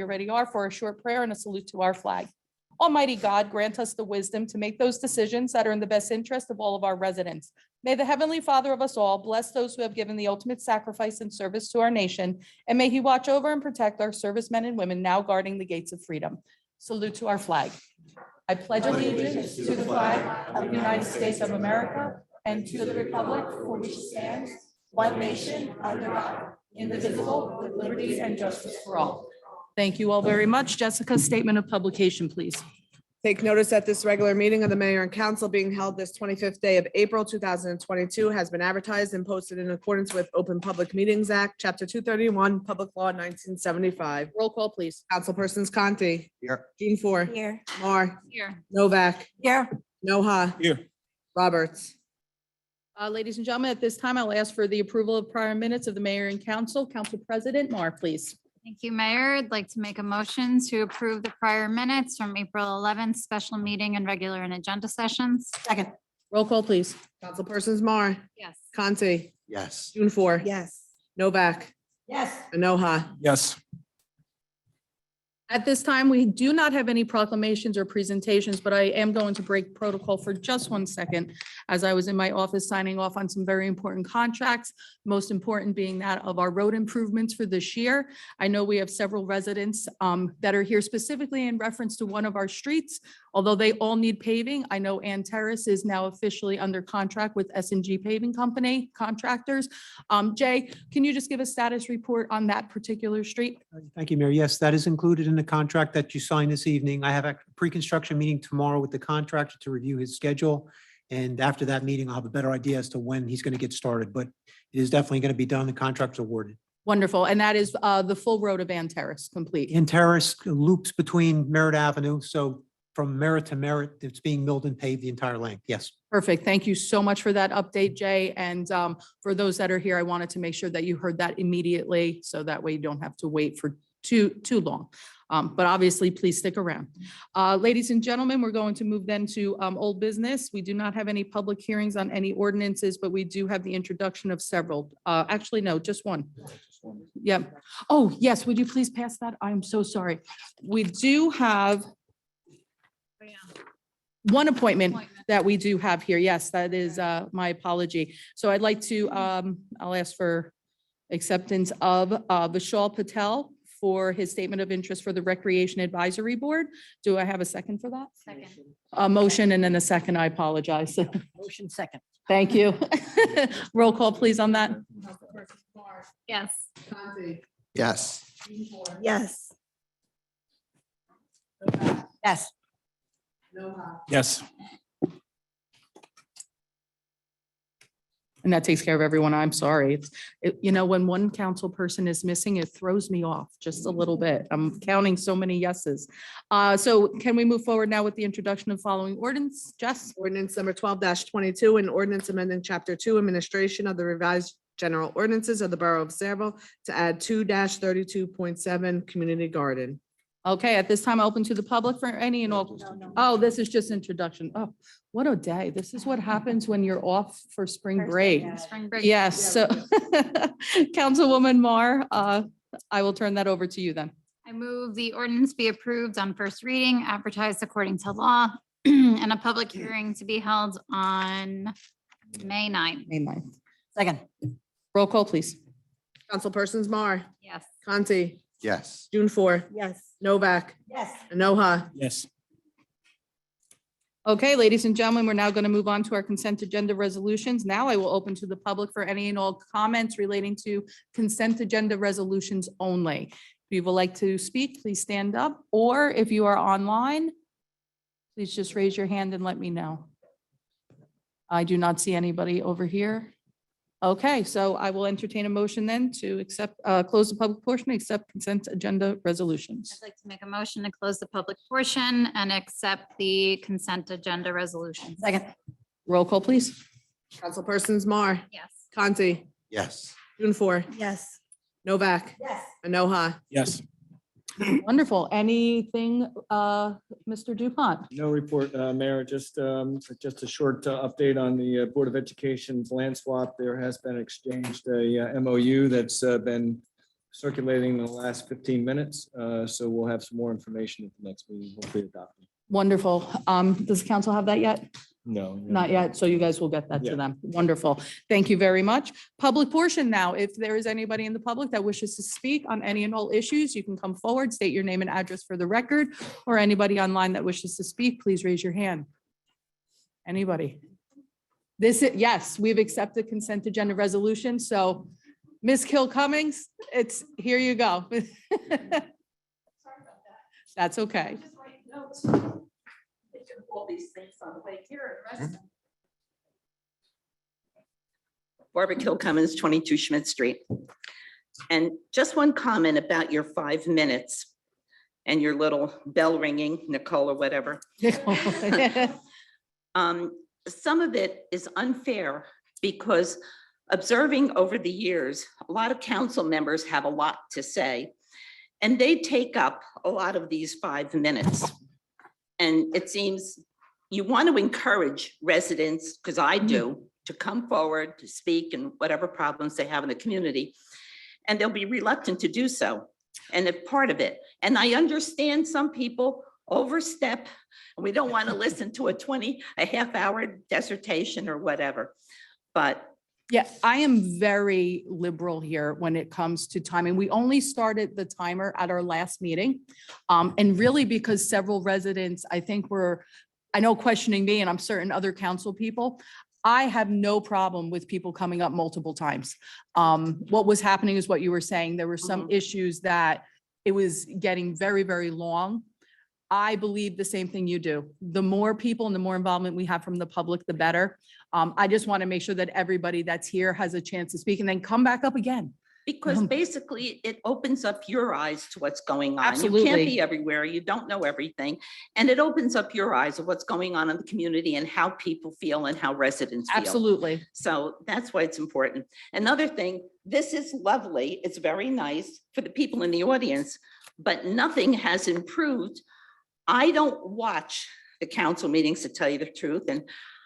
You already are, for a short prayer and a salute to our flag. Almighty God, grant us the wisdom to make those decisions that are in the best interest of all of our residents. May the Heavenly Father of us all bless those who have given the ultimate sacrifice and service to our nation, and may He watch over and protect our servicemen and women now guarding the gates of freedom. Salute to our flag. I pledge allegiance to the flag of the United States of America and to the republic for which it stands, one nation under God, indivisible, with liberty and justice for all. Thank you all very much. Jessica, statement of publication, please. Take notice that this regular meeting of the mayor and council being held this 25th day of April 2022 has been advertised and posted in accordance with Open Public Meetings Act, Chapter 231, Public Law 1975. Roll call, please. Councilpersons Conti. Here. Jean Four. Here. Mar. Here. Novak. Here. Noha. Here. Roberts. Ladies and gentlemen, at this time, I'll ask for the approval of prior minutes of the mayor and council. Council President Mar, please. Thank you, Mayor. I'd like to make a motion to approve the prior minutes from April 11th, special meeting and regular and agenda sessions. Second. Roll call, please. Councilpersons Mar. Yes. Conti. Yes. June Four. Yes. Novak. Yes. Noha. Yes. At this time, we do not have any proclamations or presentations, but I am going to break protocol for just 1 second, as I was in my office signing off on some very important contracts, most important being that of our road improvements for this year. I know we have several residents that are here specifically in reference to one of our streets. Although they all need paving, I know Terrace is now officially under contract with S&G Paving Company contractors. Jay, can you just give a status report on that particular street? Thank you, Mayor. Yes, that is included in the contract that you signed this evening. I have a pre-construction meeting tomorrow with the contractor to review his schedule. And after that meeting, I'll have a better idea as to when he's going to get started, but it is definitely going to be done. The contract's awarded. Wonderful. And that is the full road of Terrace complete. In Terrace loops between Merritt Avenue. So from Merritt to Merritt, it's being milled and paved the entire length. Yes. Perfect. Thank you so much for that update, Jay. And for those that are here, I wanted to make sure that you heard that immediately, so that way you don't have to wait for too long. But obviously, please stick around. Ladies and gentlemen, we're going to move then to old business. We do not have any public hearings on any ordinances, but we do have the introduction of several. Actually, no, just one. Yep. Oh, yes. Would you please pass that? I'm so sorry. We do have one appointment that we do have here. Yes, that is my apology. So I'd like to, I'll ask for acceptance of Vishal Patel for his statement of interest for the Recreation Advisory Board. Do I have a second for that? Second. A motion and then a second. I apologize. Motion second. Thank you. Roll call, please, on that. Yes. Conti. Yes. Jean Four. Yes. Novak. Yes. Noha. Yes. And that takes care of everyone. I'm sorry. You know, when one council person is missing, it throws me off just a little bit. I'm counting so many yeses. So can we move forward now with the introduction of following ordinance? Jess? Ordinance number 12-22, an ordinance amending Chapter 2 Administration of the Revised General Ordinances of the Borough of Sayreville to add 2-32.7 Community Garden. Okay, at this time, open to the public for any and all. Oh, this is just introduction. Oh, what a day. This is what happens when you're off for spring break. Spring break. Yes, so Councilwoman Mar, I will turn that over to you then. I move the ordinance be approved on first reading, advertised according to law, and a public hearing to be held on May 9th. May 9th. Second. Roll call, please. Councilpersons Mar. Yes. Conti. Yes. June Four. Yes. Novak. Yes. Noha. Yes. Okay, ladies and gentlemen, we're now going to move on to our consent agenda resolutions. Now I will open to the public for any and all comments relating to consent agenda resolutions only. If you would like to speak, please stand up, or if you are online, please just raise your hand and let me know. I do not see anybody over here. Okay, so I will entertain a motion then to accept, close the public portion, accept consent agenda resolutions. I'd like to make a motion to close the public portion and accept the consent agenda resolution. Second. Roll call, please. Councilpersons Mar. Yes. Conti. Yes. June Four. Yes. Novak. Yes. Noha. Yes. Wonderful. Anything, Mr. Dupont? No report, Mayor, just a short update on the Board of Education's land swap. There has been exchanged a MOU that's been circulating in the last 15 minutes. So we'll have some more information at the next meeting, hopefully adopted. Wonderful. Does the council have that yet? No. Not yet, so you guys will get that to Yeah. them. Wonderful. Thank you very much. Public portion now. If there is anybody in the public that wishes to speak on any and all issues, you can come forward, state your name and address for the record, or anybody online that wishes to speak, please raise your hand. Anybody? Yes, we've accepted consent agenda resolution, so Ms. Kill Cummings, here you go. That's okay. All these things on the way here and rest. Barbara Kill Cummins, 22 Schmidt Street. And just one comment about your 5 minutes and your little bell ringing, Nicole or whatever. Some of it is unfair because observing over the years, a lot of council members have a lot to say. And they take up a lot of these 5 minutes. And it seems you want to encourage residents, because I do, to come forward to speak and whatever problems they have in the community. And they'll be reluctant to do so. And if part of it, and I understand some people overstep, and we don't want to listen to a half-hour dissertation or whatever. But Yeah, I am very liberal here when it comes to timing. We only started the timer at our last meeting. And really because several residents, I think I know questioning me and I'm certain other council people, I have no problem with people coming up multiple times. What was happening is what you were saying. There were some issues that it was getting very, very long. I believe the same thing you do. The more people and the more involvement we have from the public, the better. I just want to make sure that everybody that's here has a chance to speak and then come back up again. because basically it opens up your eyes to what's going on. You Absolutely. can't be everywhere. You don't know everything. And it opens up your eyes of what's going on in the community and how people feel and how residents feel. Absolutely. So that's why it's important. Another thing, this is lovely. It's very nice for the people in the audience, but nothing has improved. I don't watch the council meetings, to tell you the truth. And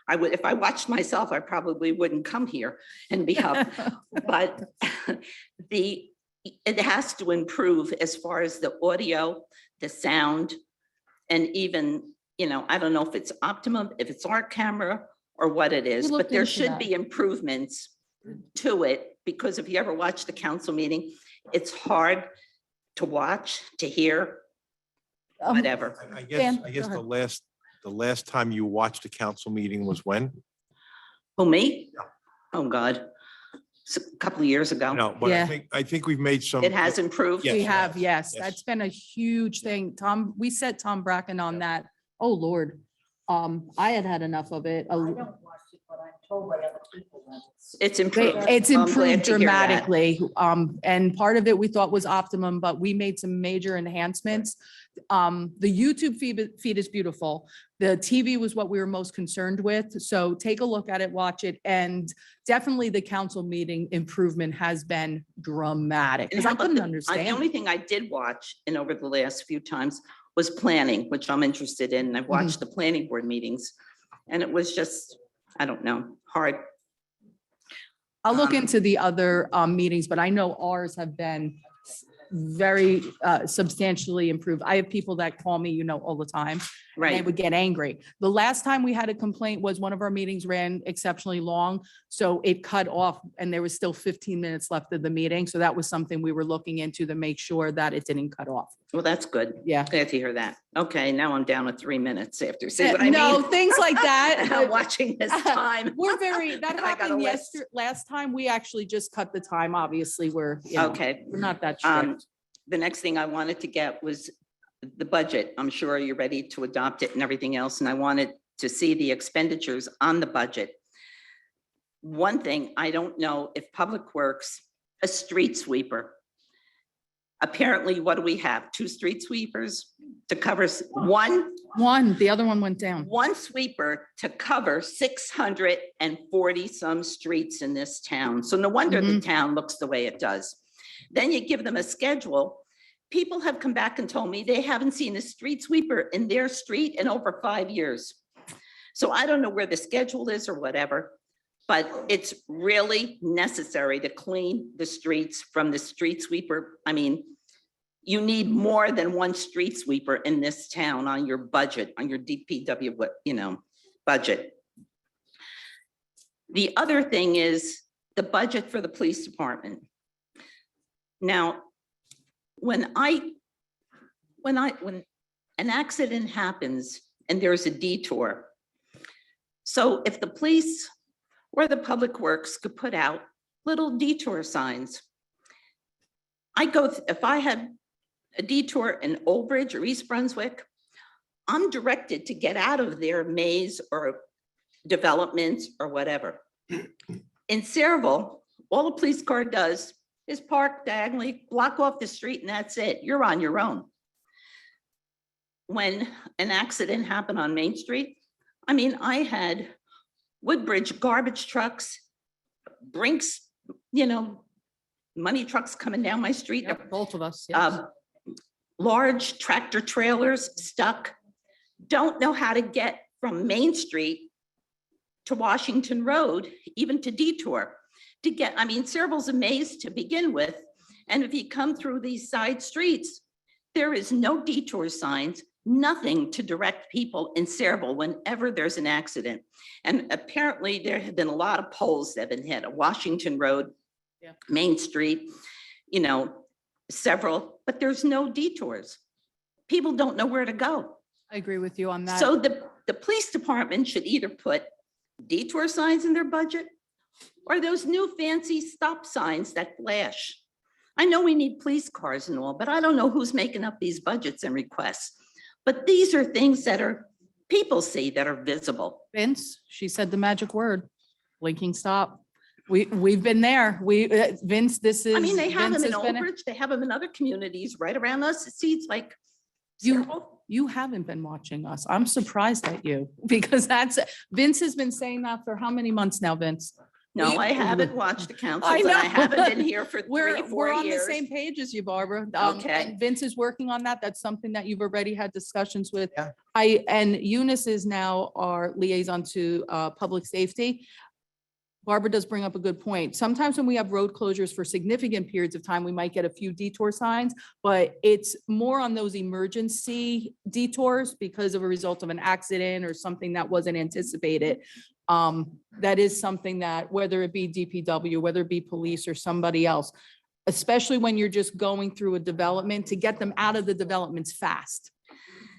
I would, if I watched myself, I probably wouldn't come here and be up. But it has to improve as far as the audio, the sound, and even, I don't know if it's optimum, if it's our camera or what it is, We but looked there into should that. be improvements to it, because if you ever watch the council meeting, it's hard to watch, to hear, whatever. I Dan, guess go the last time you watched a council meeting was when? Who, me? Oh, God. It's a couple of years ago. No, but Yeah. I think we've made some. It has improved. Yes. We have, yes. yes. That's been a huge thing. Tom, we set Tom Bracken on that. Oh, Lord. I had enough of it. It's improved. It's I'm glad improved to hear that. dramatically. And part of it we thought was optimum, but we made some major enhancements. The YouTube feed is beautiful. The TV was what we were most concerned with. So take a look at it, watch it, and definitely the council meeting improvement has been dramatic. And Because how I about couldn't the understand. only thing I did watch and over the last few times was planning, which I'm interested in. And I've watched the planning board meetings. And it was just, I don't know, hard. I'll look into the other meetings, but I know ours have been very substantially improved. I have people that call me, all the time. They Right. would get angry. The last time we had a complaint was one of our meetings ran exceptionally long. So it cut off and there was still 15 minutes left of the meeting. So that was something we were looking into to make sure that it didn't cut off. Well, that's good. Yeah. Glad to hear that. Okay, now I'm down to 3 minutes after. See what I No, mean? things like that. I'm watching this time. We're very, that I got a happened list. last time. We actually just cut the time. Obviously, we're Okay. not that Um, strict. The next thing I wanted to get was the budget. I'm sure you're ready to adopt it and everything else, and I wanted to see the expenditures on the budget. One thing, I don't know if Public Works, a street sweeper. Apparently, what do we have? 2 street sweepers to cover one The other one went down. sweeper to cover 640 some streets in this town. So no wonder the town looks the way it does. Then you give them a schedule. People have come back and told me they haven't seen a street sweeper in their street in over 5 years. So I don't know where the schedule is or whatever, But it's really necessary to clean the streets from the street sweeper. I mean, you need more than one street sweeper in this town on your budget, on your DPW, budget. The other thing is the budget for the police department. Now, when an accident happens and there's a detour, so if the police or the public works could put out little detour signs. If I had a detour in Old Bridge or East Brunswick, I'm directed to get out of their maze or developments or whatever. In Saraville, all a police car does is park diagonally, block off the street, and that's it. You're on your own. When an accident happened on Main Street, I mean, I had Woodbridge garbage trucks, Brinks, money trucks coming down my street. Yep, both of us, yes. Large tractor trailers stuck, don't know how to get from Main Street to Washington Road, even to detour. Saraville's a maze to begin with. And if you come through these side streets, there is no detour signs, nothing to direct people in Saraville whenever there's an accident. And apparently there have been a lot of poles that have been hit, Washington Road, Yeah. Main Street, several, but there's no detours. People don't know where to go. I agree with you on that. So the police department should either put detour signs in their budget or those new fancy stop signs that flash. I know we need police cars and all, but I don't know who's making up these budgets and requests. But these are things that people see that are visible. Vince, she said the magic word, blinking stop. We've been there. Vince, this is. They have Vince them in has been- Old Bridge, they have them in other communities right around us. It seems like You- several. You haven't been watching us. I'm surprised at you because Vince has been saying that for how many months now, Vince? No, we- I haven't watched the council. I and I know. haven't been here for We're 3-4 on the years. same page as you, Barbara. Okay. And Vince is working on that. That's something that you've already had discussions with. Yeah. And Eunice is now our liaison to public safety. Barbara does bring up a good point. Sometimes when we have road closures for significant periods of time, we might get a few detour signs, but it's more on those emergency detours because of a result of an accident or something that wasn't anticipated. That is something that, whether it be DPW, whether it be police or somebody else, especially when you're just going through a development, to get them out of the developments fast.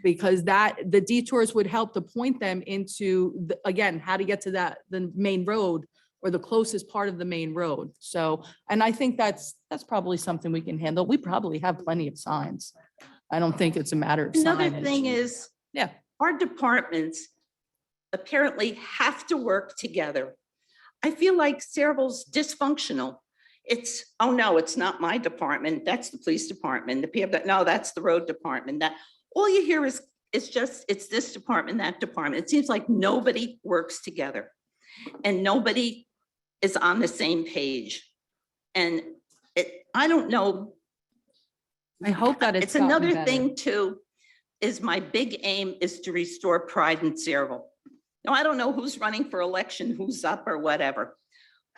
Because the detours would help to point them into, again, how to get to the main road or the closest part of the main road. So, and I think that's probably something we can handle. We probably have plenty of signs. I don't think it's a matter of Another signage. thing is, Yeah. our departments apparently have to work together. I feel like Saraville's dysfunctional. Oh no, it's not my department. That's the police department. The people no, that's the road department. That all you hear is it's this department, that department. It seems like nobody works together and nobody is on the same page. And I don't know. I hope that It's gotten another better. thing too, is my big aim is to restore pride in Saraville. Now, I don't know who's running for election, who's up or whatever.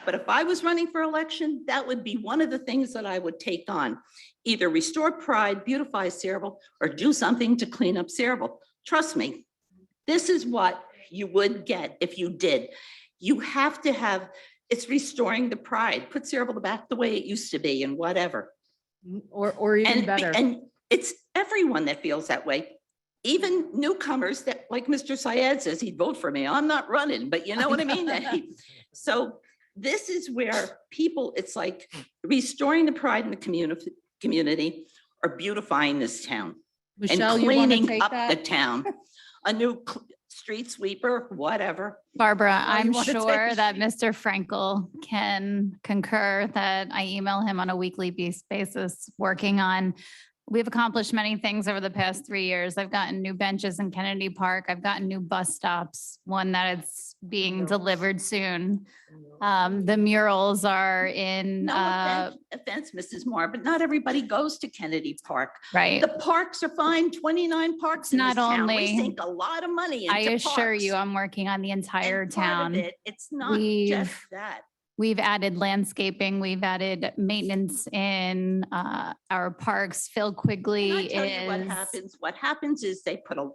But if I was running for election, that would be one of the things that I would take on. Either restore pride, beautify Saraville, or do something to clean up Saraville. Trust me, this is what you would get if you did. You have to have, it's restoring the pride, put Saraville back the way it used to be and whatever. Or even better. And it's everyone that feels that way. Even newcomers that, like Mr. Syed says, he'd vote for me. I'm not running, but you know what I mean? So this is where people, it's like restoring the pride in the community or beautifying this town and Michelle, you want to cleaning take up the that? town. A new street sweeper, whatever. Barbara, Oh, you I'm wanna take sure a that seat? Mr. Frankel can concur that I email him on a weekly basis, working on We've accomplished many things over the past 3 years. I've gotten new benches in Kennedy Park. I've gotten new bus stops, one that it's being delivered soon. The murals are in, No offense, Mrs. Moore, but not everybody goes to Kennedy Park. right. The parks are fine, 29 parks in Not this town. We only- sink a lot of money into I parks. assure you, I'm working on the entire And part of town. it, it's not We've- just that. We've added landscaping, we've added maintenance in our parks. Phil Can I Quigley tell you what is, happens? What happens is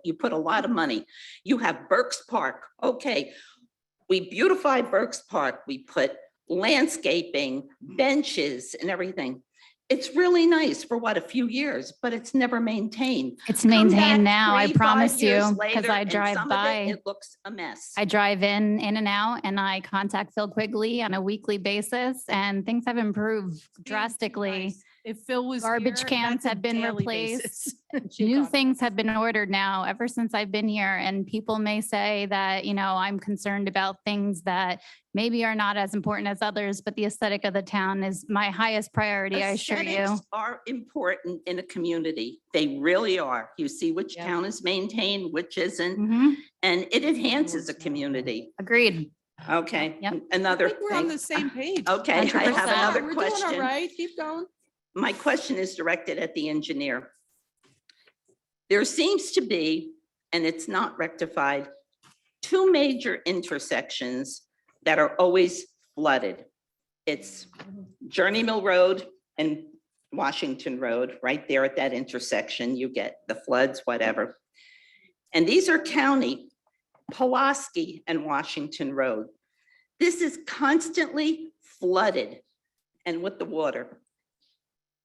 you put a lot of money. You have Burke's Park. Okay. We beautify Burke's Park. We put landscaping, benches and everything. It's really nice for what, a few years, but it's never maintained. it's Come back maintained now, I 3, 5 promise years you, because later, I and drive some of it, by. It looks a mess. I drive in and out, and I contact Phil Quigley on a weekly basis, and things have improved drastically. If Phil was Garbage here, cans that's a have been daily replaced. basis. She New comes. things have been ordered now ever since I've been here, and people may say that, I'm concerned about things that maybe are not as important as others, but the aesthetic of the town is my highest priority, I assure you. Aesthetics are important in a community. They really are. You see which Yeah. town is maintained, which isn't, Mhm. and it enhances a community. Agreed. Okay, Yep. I another think we're on the thing. same page. Okay, I have 100%. another We're doing all question. right. Keep going. My question is directed at the engineer. There seems to be, and it's not rectified, 2 major intersections that are always flooded. It's Journey Mill Road and Washington Road, right there at that intersection, you get the floods, whatever. And these are county, Pulaski and Washington Road. This is constantly flooded and with the water.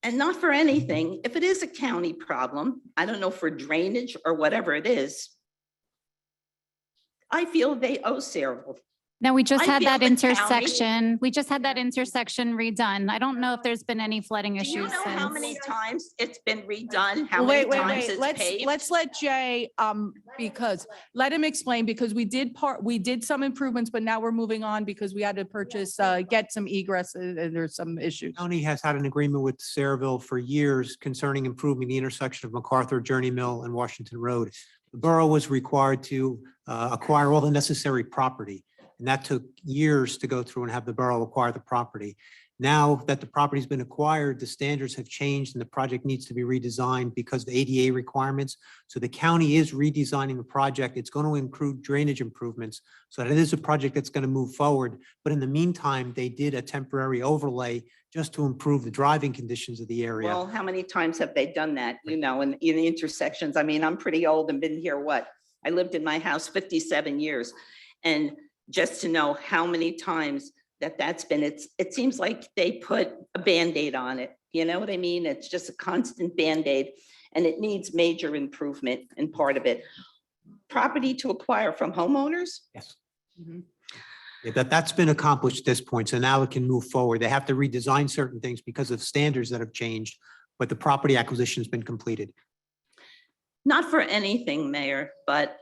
And not for anything, if it is a county problem, I don't know, for drainage or whatever it is, I feel they owe Saraville. No, we just I had feel that the county- intersection. We just had that intersection redone. I don't know if there's been any flooding Do you issues know how since. many times it's been redone? How Well, many wait, times it's let's, paved? let's let Jay, because, let him explain, because we did some improvements, but now we're moving on because we had to purchase, get some egress and there's some issues. County has had an agreement with Saraville for years concerning improving the intersection of Macarthur, Journey Mill, and Washington Road. The borough was required to acquire all the necessary property, and that took years to go through and have the borough acquire the property. Now that the property's been acquired, the standards have changed and the project needs to be redesigned because of the ADA requirements. So the county is redesigning the project. It's going to include drainage improvements. So that it is a project that's going to move forward. But in the meantime, they did a temporary overlay just to improve the driving conditions of the area. Well, how many times have they done that, in the intersections? I mean, I'm pretty old and been here, I lived in my house 57 years. And just to know how many times that's been, it seems like they put a Band-Aid on it. You know what I mean? It's just a constant Band-Aid and it needs major improvement in part of it. Property to acquire from homeowners? Yes. Mhm. Yeah, that's been accomplished at this point, so now it can move forward. They have to redesign certain things because of standards that have changed, but the property acquisition's been completed. Not for anything, Mayor, but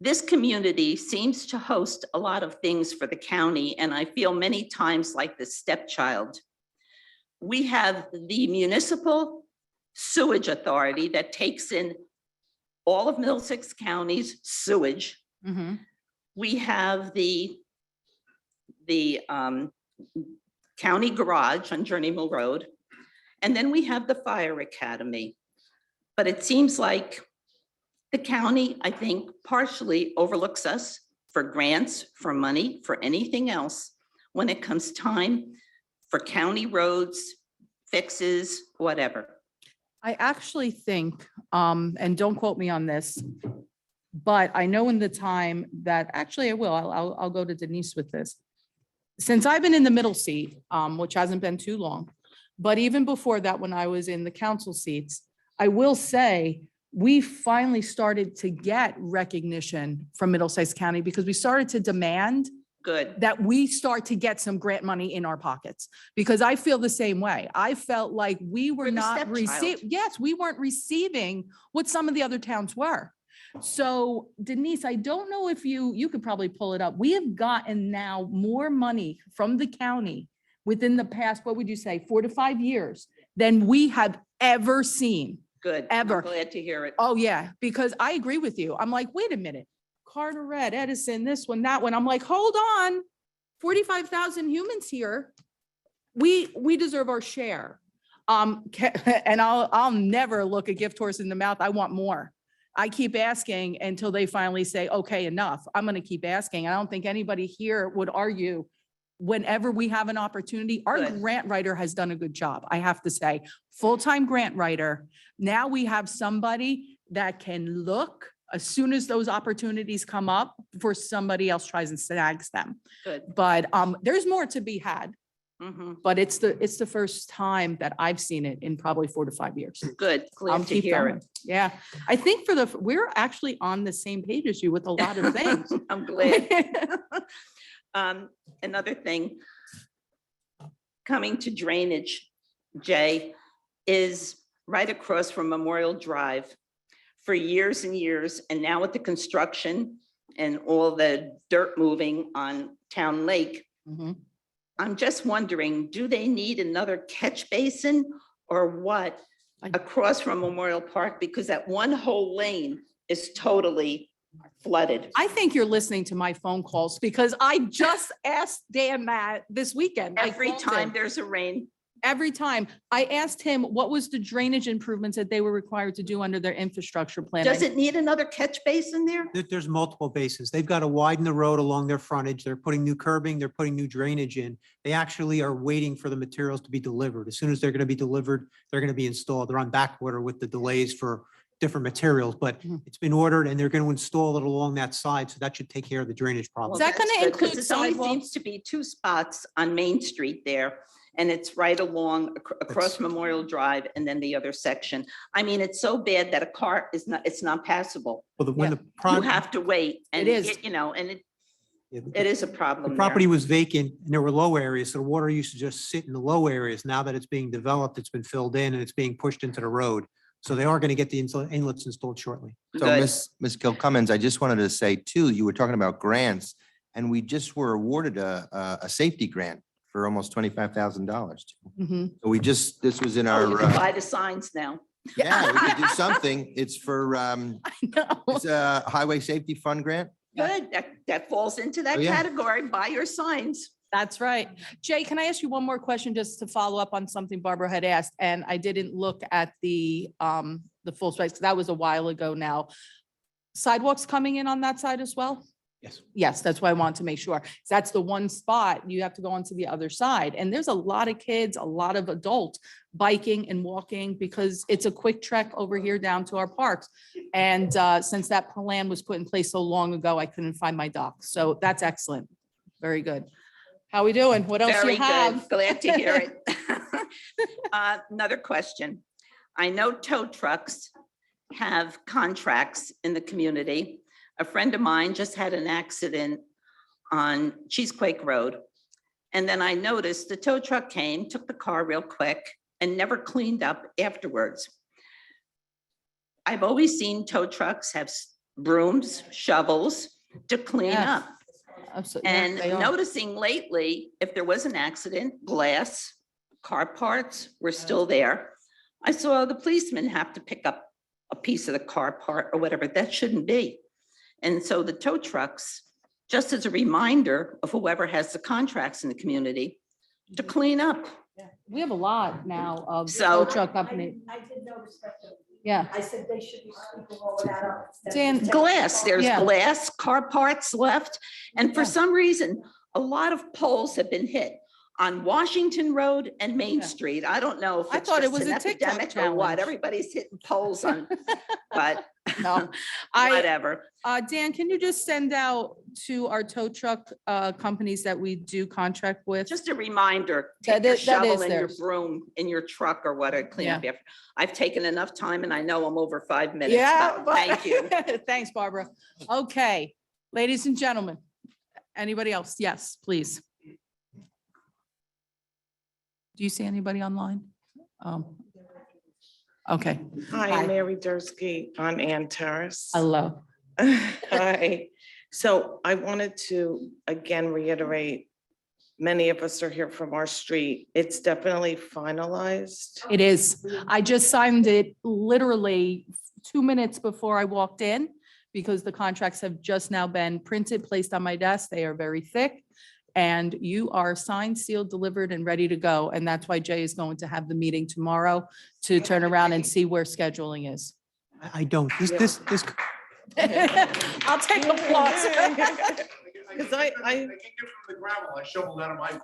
this community seems to host a lot of things for the county, and I feel many times like the stepchild. We have the municipal sewage authority that takes in all of Middlesex County's sewage. Mhm. We have the county garage on Journey Mill Road, and then we have the fire academy. But it seems like the county, I think, partially overlooks us for grants, for money, for anything else when it comes time for county roads, fixes, whatever. I actually think, and don't quote me on this, but I know in the time that, actually I will, I'll go to Denise with this. Since I've been in the middle seat, which hasn't been too long, but even before that, when I was in the council seats, I will say, we finally started to get recognition from Middlesex County because we started to demand Good. that we start to get some grant money in our pockets, because I feel the same way. I felt like we were We're the not stepchild. receiving, yes, we weren't receiving what some of the other towns were. So Denise, I don't know if you could probably pull it up. We have gotten now more money from the county within the past, what would you say, 4 to 5 years than we have ever seen. Good. Ever. I'm glad to hear it. Oh, yeah, because I agree with you. I'm like, wait a minute. Carter Red, Edison, this one, that one. I'm like, hold on. 45,000 humans here. We deserve our share. And I'll never look a gift horse in the mouth. I want more. I keep asking until they finally say, okay, enough. I'm going to keep asking. I don't think anybody here would argue whenever we have an opportunity. Our Good. grant writer has done a good job, I have to say. Full-time grant writer. Now we have somebody that can look as soon as those opportunities come up before somebody else tries and snags them. Good. But there's more to be had, Mhm. but it's the first time that I've seen it in probably 4 to 5 years. Good. Glad to hear it. Yeah, I think we're actually on the same page as you with a lot of things. I'm glad. Another thing, coming to drainage, Jay, is right across from Memorial Drive for years and years. And now with the construction and all the dirt moving on Town Lake, Mhm. I'm just wondering, do they need another catch basin or what across from Memorial Park? Because that one whole lane is totally flooded. I think you're listening to my phone calls because I just asked Dan that this weekend. I Every called time him. there's a rain, Every time. I asked him what was the drainage improvements that they were required to do under their infrastructure plan. does it need another catch basin there? There's multiple basins. They've got to widen the road along their frontage. They're putting new curbing, they're putting new drainage in. They actually are waiting for the materials to be delivered. As soon as they're going to be delivered, they're going to be installed. They're on back order with the delays for different materials, but Mhm. it's been ordered and they're going to install it along that side. So that should take care of the drainage problem. Is that gonna That's good, 'cause include it only sidewalks? seems to be two spots on Main Street there, and it's right along across It's- Memorial Drive and then the other section. I mean, it's so bad that a car is not, it's not passable. Well, when the You project, have to wait and is. it, you know, and it is a the problem property there. was vacant and there were low areas. So the water used to just sit in the low areas. Now that it's being developed, it's been filled in and it's being pushed into the road. So they are going to get the inlets installed shortly. So Good. Ms. Kilcummins, I just wanted to say too, you were talking about grants and we just were awarded a safety grant for almost $25,000. Mhm. So this was in Oh, our, you can buy the signs now. yeah, we could do something. It's for, No. it's a highway safety fund grant. Good, that falls into that Oh, yeah. category. Buy your signs. That's right. Jay, can I ask you one more question just to follow up on something Barbara had asked? And I didn't look at the full specs, 'cause that was a while ago now. Sidewalks coming in on that side as well? Yes. Yes, that's why I want to make sure. 'Cause that's the one spot you have to go onto the other side. And there's a lot of kids, a lot of adults biking and walking because it's a quick trek over here down to our parks. And since that plan was put in place so long ago, I couldn't find my dock. So that's excellent. Very good. How we doing? What else Very you good. have? Glad to hear it. Another question. I know tow trucks have contracts in the community. A friend of mine just had an accident on Cheesequake Road. And then I noticed the tow truck came, took the car real quick and never cleaned up afterwards. I've always seen tow trucks have brooms, shovels to clean Yeah. up. Absolutely. And Yeah, they are. noticing lately, if there was an accident, glass, car parts were still there. I saw the policeman have to pick up a piece of the car part or whatever. That shouldn't be. And so the tow trucks, just as a reminder of whoever has the contracts in the community, to clean up. We have a lot now of So- tow truck company. I did notice that. Too. Yeah. I said they should be sweeping all of that up. instead of Dan, taking Glass, it there's Yeah. glass, car parts left. And for Yeah. some reason, a lot of poles have been hit on Washington Road and Main Yeah. Street. I don't know if I it's thought it just was an a TikTok epidemic or what. challenge. Everybody's hitting poles on, but No, I, whatever. Dan, can you just send out to our tow truck companies that we do contract with? Just a reminder, That take your is- that shovel is and your theirs. broom in your truck or whatever, clean up after. I've taken enough time and I know I'm over 5 minutes. Yeah. but Thank you. Thanks, Barbara. Okay, ladies and gentlemen, anybody else? Yes, please. Do you see anybody online? Okay, Hi. Hi, Mary Dursky on Ann Terrace. hello. Hi. So I wanted to again reiterate many of us are here from our street. It's definitely finalized. It is. I just signed it literally 2 minutes before I walked in because the contracts have just now been printed, placed on my desk. They are very thick. And you are signed, sealed, delivered, and ready to go. And that's why Jay is going to have the meeting tomorrow to turn around and see where scheduling is. I don't. This, I'll take applause. Because I, I shoveled out of my.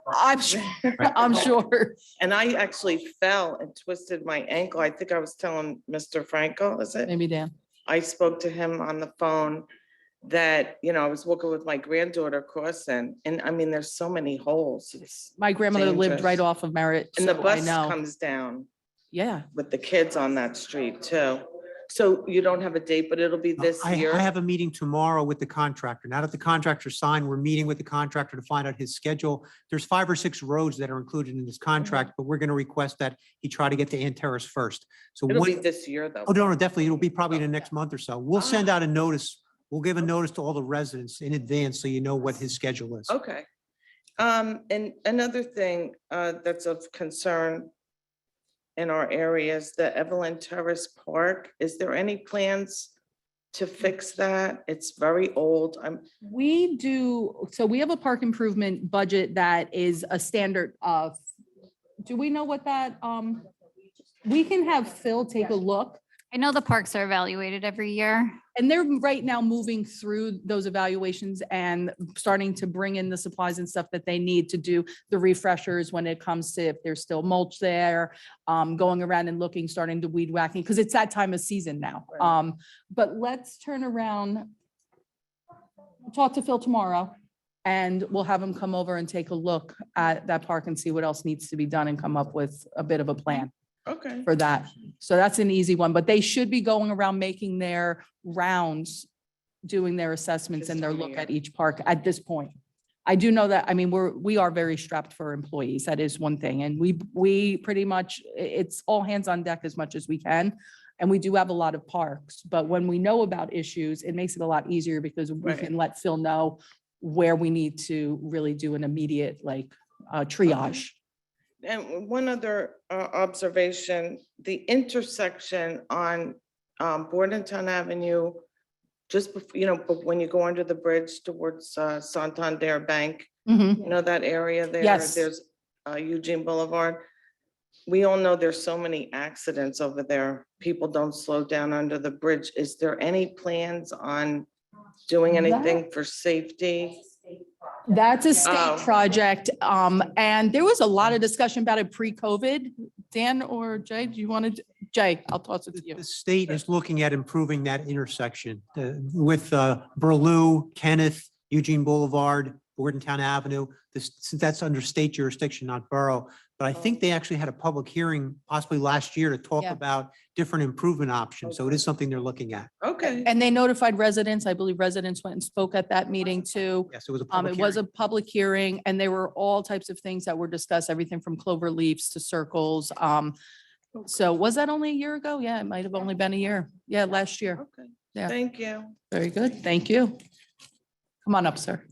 I'm sure. and I actually fell and twisted my ankle. I think I was telling Mr. Franco, is it? Maybe Dan. I spoke to him on the phone that, I was walking with my granddaughter crossing, and I mean, there's so many holes. It's- My grandmother lived Dangerous. right off of Merritt. And the so I bus know. comes down Yeah. with the kids on that street too. So you don't have a date, but it'll be this I year? have a meeting tomorrow with the contractor. Now that the contractor signed, we're meeting with the contractor to find out his schedule. There's 5 or 6 roads that are included in this contract, but we're going to request that he try to get to Terrace first. So It'll be when, this year though. oh, no, definitely. It'll be probably in the next month or so. We'll send out a notice. We'll give a notice to all the residents in advance so you know what his schedule is. Okay. And another thing that's of concern in our area is the Evelyn Terrace Park. Is there any plans to fix that? It's very old. We do, so we have a park improvement budget that is a standard of, do we know what that, we can have Phil take a look. I know the parks are evaluated every year. And they're right now moving through those evaluations and starting to bring in the supplies and stuff that they need to do the refreshers when it comes to if there's still mulch there, going around and looking, starting to weed whacking, because it's that time of season now. Right. But let's turn around, talk to Phil tomorrow, and we'll have him come over and take a look at that park and see what else needs to be done and come up with a bit of a plan Okay. for that. So that's an easy one, but they should be going around making their rounds, doing their assessments and their look at each park at this point. I do know that, I mean, we are very strapped for employees. That is one thing. And we pretty much, it's all hands on deck as much as we can. And we do have a lot of parks, but when we know about issues, it makes it a lot easier because we Right. can let Phil know where we need to really do an immediate triage. And one other observation, the intersection on Bordentown Avenue, just before, but when you go under the bridge towards Santander Bank, Mhm. that area there? Yes. There's Eugene Boulevard. We all know there's so many accidents over there. People don't slow down under the bridge. Is there any plans on doing anything for safety? That's a Oh. state project, and there was a lot of discussion about it pre-COVID. Dan or Jay, do you want to, Jay, I'll toss it to you. The state is looking at improving that intersection with Burlew, Kenneth, Eugene Boulevard, Bordentown Avenue. Since that's under state jurisdiction, not borough. But I think they actually had a public hearing possibly last year to talk Yeah. about different improvement options. So it is something they're looking at. Okay. And they notified residents. I believe residents went and spoke at that meeting too. Yes, it was a public It was hearing. a public hearing and there were all types of things that were discussed, everything from clover leaves to circles. So was that only a year ago? Yeah, it might have only been a year. Yeah, last year. Okay. Yeah. Thank you. Very good. Thank you. Come on up, sir.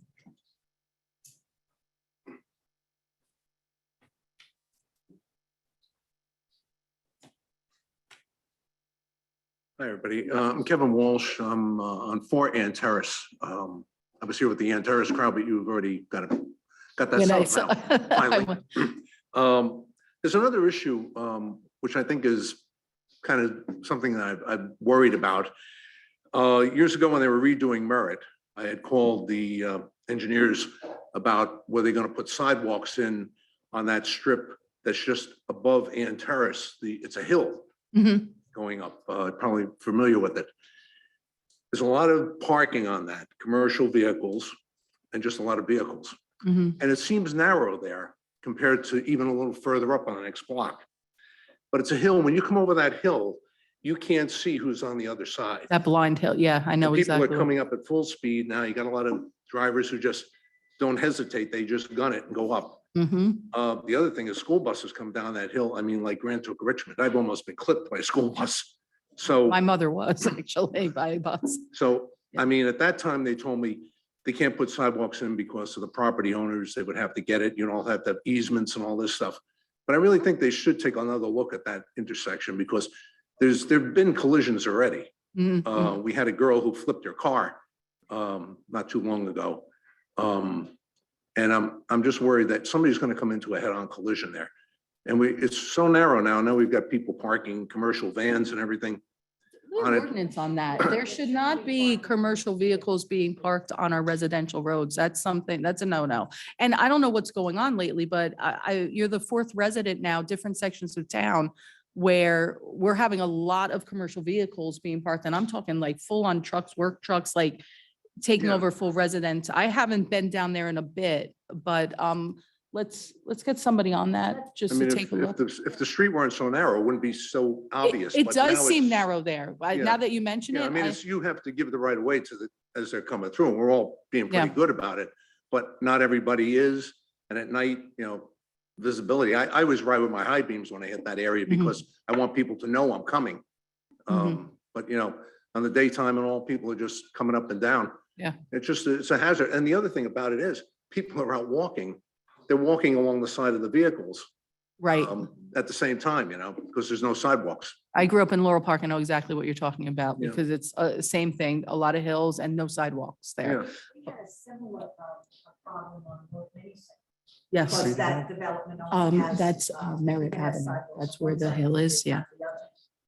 Hi, everybody. I'm Kevin Walsh. I'm on 4 Ann Terrace. I was here with the Ann Terrace crowd, but you've already got that Yeah, no, solved it's- now, finally. There's another issue, which I think is kind of something that I've worried about. Years ago, when they were redoing Merritt, I had called the engineers about were they going to put sidewalks in on that strip that's just above Ann Terrace. It's a hill Mhm. going up, probably familiar with it. There's a lot of parking on that, commercial vehicles and just a lot of vehicles. Mhm. And it seems narrow there compared to even a little further up on the next block. But it's a hill. When you come over that hill, you can't see who's on the other side. That blind hill. Yeah, I know And people are exactly. coming up at full speed now. You got a lot of drivers who just don't hesitate. They just gun it and go up. The other thing is school buses come down that hill. I mean, like Grand Took Richmond. I've almost been clipped by a school bus. So, My mother was actually by a bus. I mean, at that time, they told me they can't put sidewalks in because of the property owners. They would have to get it, have to have easements and all this stuff. But I really think they should take another look at that intersection because there've been collisions already. Mhm. We had a girl who flipped her car not too long ago. And I'm just worried that somebody's going to come into a head-on collision there. And it's so narrow now. Now we've got people parking commercial vans and everything. We have on it. ordinance on that. There should not be commercial vehicles being parked on our residential roads. That's a no-no. And I don't know what's going on lately, but you're the fourth resident now, different sections of town where we're having a lot of commercial vehicles being parked. And I'm talking like full-on trucks, work trucks, like taking Yeah. over full residence. I haven't been down there in a bit, but let's get somebody on that just I mean, to if take a look. if the street weren't so narrow, it wouldn't be so obvious. It but now does seem it's- narrow there. Yeah. Now that you mention Yeah, it, I mean, you have to give the right of way as they're coming through, and we're all being pretty Yeah. good about it, but not everybody is. And at night, visibility, I always ride with my high beams when I hit that area Mhm. because I want people to know I'm coming. But on the daytime and all, people are just coming up and down. Yeah. It's a hazard. And the other thing about it is, people are out walking. They're walking along the side of the vehicles right. at the same time, because there's no sidewalks. I grew up in Laurel Park. I know exactly what you're talking about Yeah. because it's same thing, a lot of hills and no sidewalks there. Yeah. We had a similar problem on North Mason. Yes. Because that development only has, That's Merritt has Avenue. sidewalks That's where on the one hill side is, yeah. and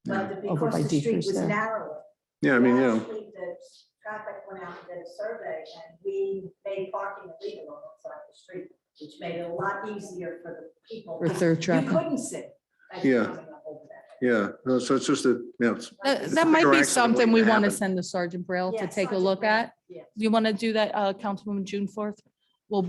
the other. But Over by because the street Dietrich's was there. narrower. Yeah, I mean, actually, the traffic went out and did a survey and we made parking illegal on that side of the street, which made it a lot easier for the people. For third You traffic. couldn't sit. as you're Yeah. coming up over that. Yeah, no, so it's just it's That might bigger be accident something waiting we to want to happen. send the Sergeant Braille to Yeah, take a Sergeant look Brown, at. yes. You want to do that, Councilwoman June 4th? Well,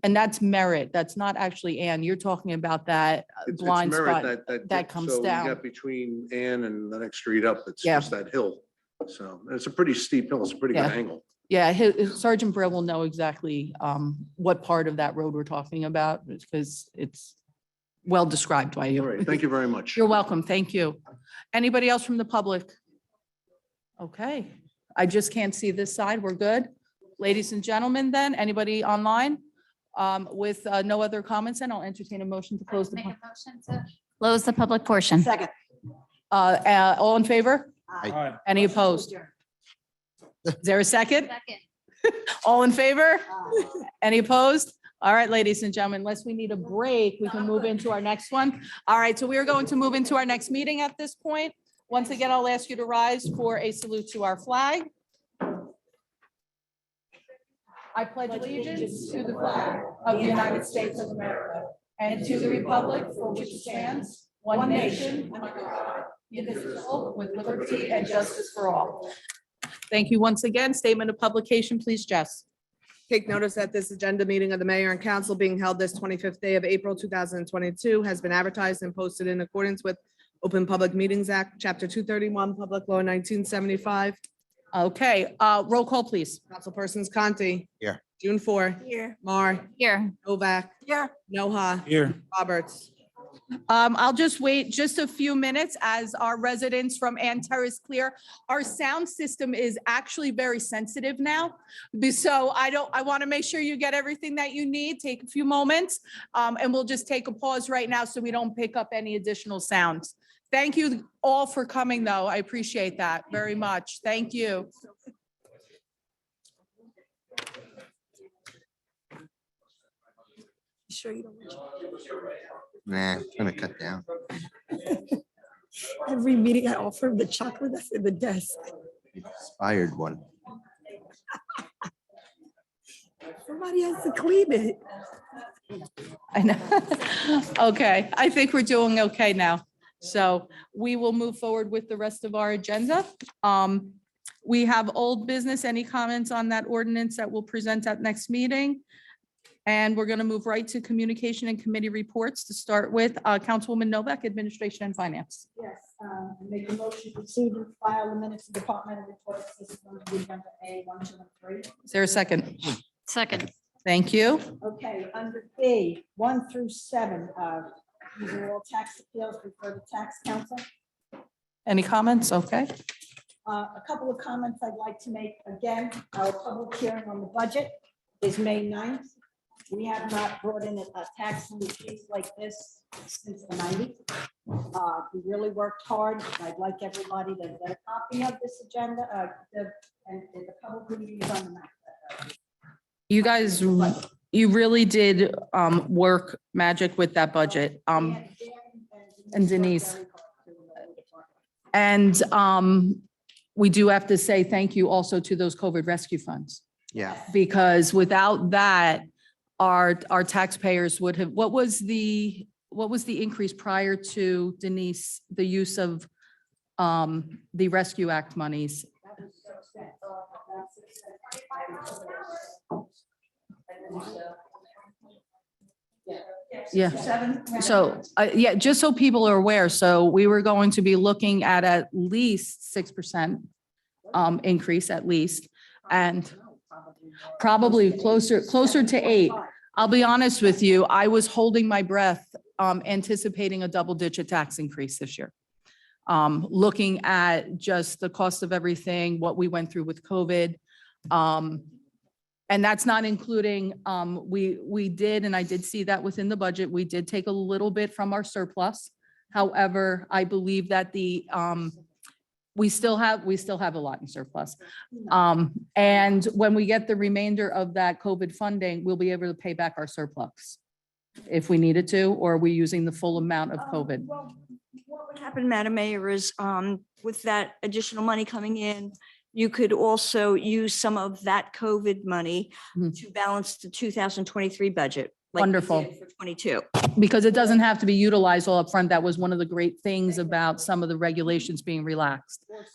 and that's Merritt. That's not actually Ann. You're talking about that It's blind Merritt spot. that that dip. comes So you down. got between Ann and the next street up, it's Yeah. just that hill. So it's a pretty steep hill. It's a pretty good Yeah. angle. Yeah, Sergeant Braille will know exactly what part of that road we're talking about because it's well described by All you. right, thank you very much. You're welcome. Thank you. Anybody else from the public? Okay, I just can't see this side. We're good. Ladies and gentlemen, then, anybody online? With no other comments, then I'll entertain a motion to close the. Make a motion to close the public portion. Second. All in favor? Aye. Any opposed? Is there a second? Second. All in favor? Any opposed? All right, ladies and gentlemen, unless we need a break, we can move into our next one. All right, so we are going to move into our next meeting at this point. Once again, I'll ask you to rise for a salute to our flag. I pledge allegiance to the flag of the United States of America and to the republic for which it stands, one nation, under God, indivisible, with liberty and justice for all. Thank you once again. Statement of publication, please, Jess. Take notice that this agenda meeting of the mayor and council being held this 25th day of April 2022 has been advertised and posted in accordance with Open Public Meetings Act, Chapter 231, Public Law 1975. Okay, roll call, please. Councilpersons Conti. Here. June 4. Here. Mar. Here. Novak. Here. Noha. Here. Roberts. I'll just wait just a few minutes as our residents from Terrace clear. Our sound system is actually very sensitive now. So I want to make sure you get everything that you need. Take a few moments. And we'll just take a pause right now so we don't pick up any additional sounds. Thank you all for coming, though. I appreciate that very much. Thank you. Sure you don't want Nah, it's gonna cut down. Every meeting I offer him the chocolate that's in the desk. Expired one. Somebody has to clean it. I know. Okay, I think we're doing okay now. So we will move forward with the rest of our agenda. We have old business. Any comments on that ordinance that we'll present at next meeting? And we're going to move right to communication and committee reports to start with Councilwoman Novak, Administration and Finance. Yes, make a motion to receive and file the minutes of departmental reports. This is going to be number A, 1, 2, and 3. Is there a second? Second. Thank you. Okay, under B, 1 through 7, these are all tax appeals, refer to tax council. Any comments? Okay. A couple of comments I'd like to make. Again, our public hearing on the budget is May 9th. We have not brought in a tax increase like this since the 90s. We really worked hard. I'd like everybody to get a copy of this agenda, and the public meeting is on the map. You guys, you really did work magic with that budget. And Denise. And we do have to say thank you also to those COVID rescue funds, Yeah. because without that, our taxpayers would have, what was the increase prior to, Denise, the use of the Rescue Act monies? Yeah. So, yeah, just so people are aware, so we were going to be looking at least 6% increase at least, and probably closer to 8. I'll be honest with you, I was holding my breath, anticipating a double-digit tax increase this year. Looking at just the cost of everything, what we went through with COVID. And that's not including, we did, and I did see that within the budget, we did take a little bit from our surplus. However, I believe that we still have a lot in surplus. And when we get the remainder of that COVID funding, we'll be able to pay back our surplus if we needed to, or are we using the full amount of COVID? Well, what would happen, Madam Mayor, is with that additional money coming in, you could also use some of that COVID money Mhm. to balance the 2023 budget. like we Wonderful. did For 22. Because it doesn't have to be utilized all up front. That was one of the great things about some of the regulations being relaxed. Or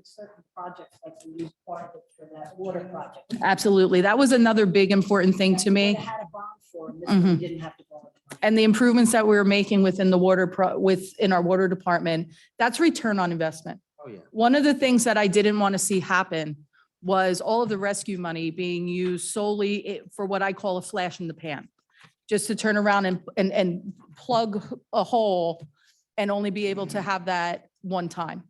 certain projects, like we use part of it for that water project. Absolutely. That was another big important thing to me. They had a bond for, and this one we Mhm. didn't have to borrow the money. And the improvements that we were making within the within our water department, that's return on investment. Oh, yeah. One of the things that I didn't want to see happen was all of the rescue money being used solely for what I call a flash in the pan. Just to turn around and plug a hole and only be able to have that one time.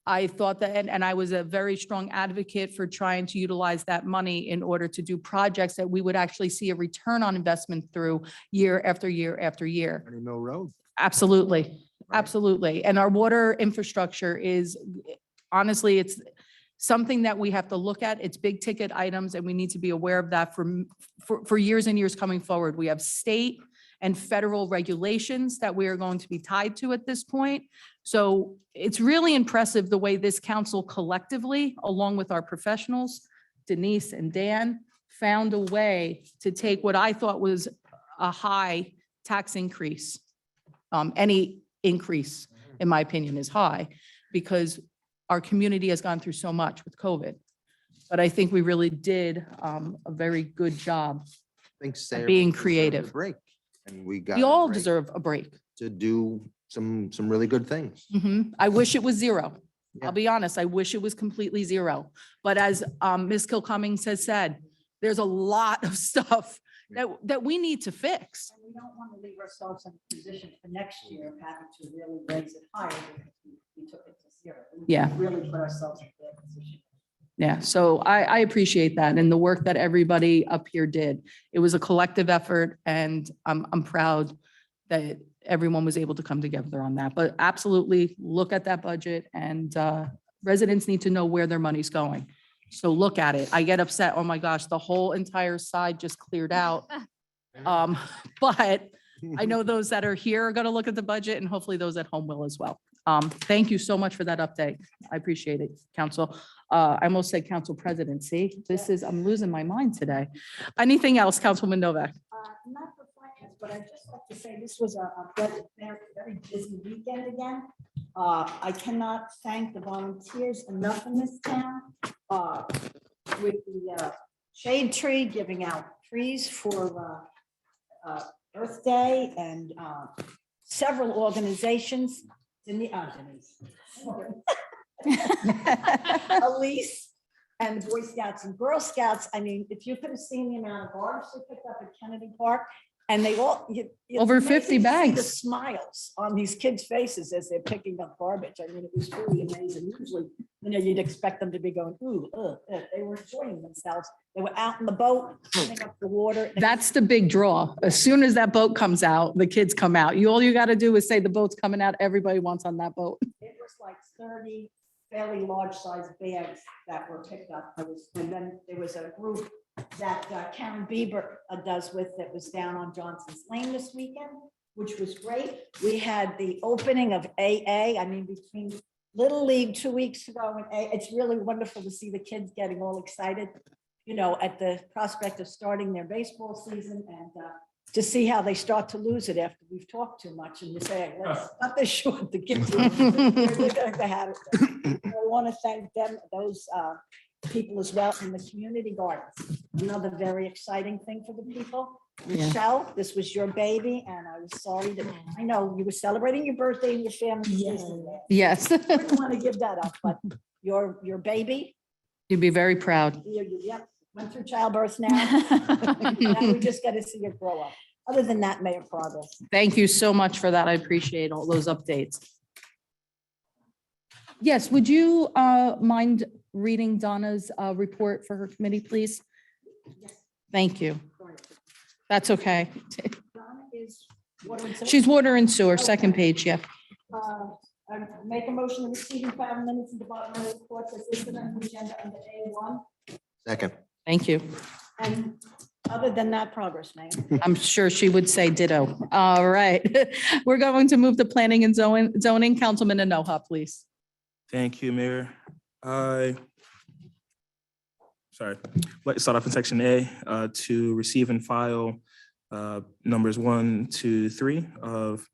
I thought that, and I was a very strong advocate for trying to utilize that money in order to do projects that we would actually see a return on investment through year after year after year. Bernie Mill Road. Absolutely, Right. absolutely. And our water infrastructure is, honestly, it's something that we have to look at. It's big ticket items and we need to be aware of that for years and years coming forward. We have state and federal regulations that we are going to be tied to at this point. So it's really impressive the way this council collectively, along with our professionals, Denise and Dan, found a way to take what I thought was a high tax increase. Any increase, in my opinion, is high because our community has gone through so much with COVID. But I think we really did a very good job. Think Sarah being deserved a creative. Break. And we got. We a all break deserve a break. To do some really good things. I wish it was zero. Yeah. I'll be honest, I wish it was completely zero. But as Ms. Kilcummings has said, there's a lot of stuff that we need to fix. And we don't want to leave ourselves in a position for next year of having to really raise it higher because we took it to zero. We Yeah. Really put ourselves in a bad position. Yeah, so I appreciate that and the work that everybody up here did. It was a collective effort and I'm proud that everyone was able to come together on that. But absolutely look at that budget and residents need to know where their money's going. So look at it. I get upset, oh my gosh, the whole entire side just cleared out. But I know those that are here are going to look at the budget and hopefully those at home will as well. Thank you so much for that update. I appreciate it, Council. I almost said Council President. See, I'm losing my mind today. Anything else, Councilwoman Novak? Not for finance, but I'd just like to say this was a very busy weekend again. I cannot thank the volunteers enough in this town. With the shade tree, giving out trees for Earth Day and several organizations. Denise. Elise and the Boy Scouts and Girl Scouts. I mean, if you could have seen the amount of garbage they picked up at Kennedy Park, And they all. it's Over amazing 50 to see bags. The smiles on these kids' faces as they're picking up garbage. I mean, it was truly amazing. Usually, you'd expect them to be going, ooh, they were enjoying themselves. They were out in the boat, picking up the water. That's the big draw. As soon as that boat comes out, the kids come out. All you got to do is say the boat's coming out. Everybody wants on that boat. It was like 30 fairly large sized bags that were picked up. And then there was a group that Karen Bieber does with that was down on Johnson's Lane this weekend, which was great. We had the opening of AA. I mean, between Little League 2 weeks ago and AA, it's really wonderful to see the kids getting all excited, at the prospect of starting their baseball season and to see how they start to lose it after we've talked too much and you say, let's cut this short to get to it. They're gonna have it. I want to thank them, those people as well in the community gardens. Another very exciting thing for the people. Yeah. Michelle, this was your baby and I was sorry that, I know you were celebrating your birthday and your family. Yes. Didn't want to give that up, but your baby, You'd be very proud. yep, went through childbirth now. Now we just got to see it grow up. Other than that, Mayor, progress. Thank you so much for that. I appreciate all those updates. Yes, would you mind reading Donna's report for her committee, please? Thank you. That's okay. Donna is water and sewer. She's water and sewer, second page, yeah. I make a motion to receive and file minutes and departmental reports as listed on the agenda under A1. Second. Thank you. And other than that, progress, Mayor. I'm sure she would say ditto. All right. We're going to move to planning and zoning. Councilman Anoha, please. Thank you, Mayor. Let's start off in section A, to receive and file numbers 1, 2, 3 of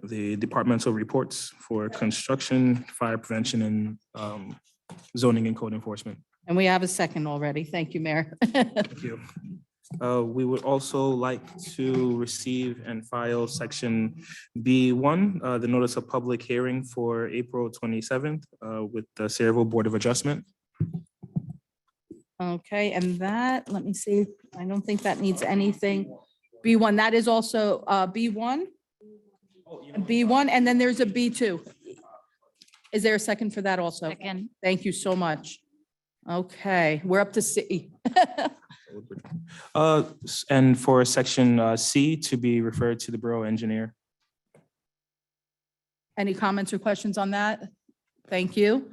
the departmental reports for construction, fire prevention, and zoning and code enforcement. And we have a second already. Thank you, Mayor. Thank you. We would also like to receive and file section B1, the notice of public hearing for April 27th with the Sayreville Board of Adjustment. Okay, and that, let me see, I don't think that needs anything. B1, that is also B1? B1, and then there's a B2. Is there a second for that also? Second. Thank you so much. Okay, we're up to C. And for section C to be referred to the borough engineer. Any comments or questions on that? Thank you.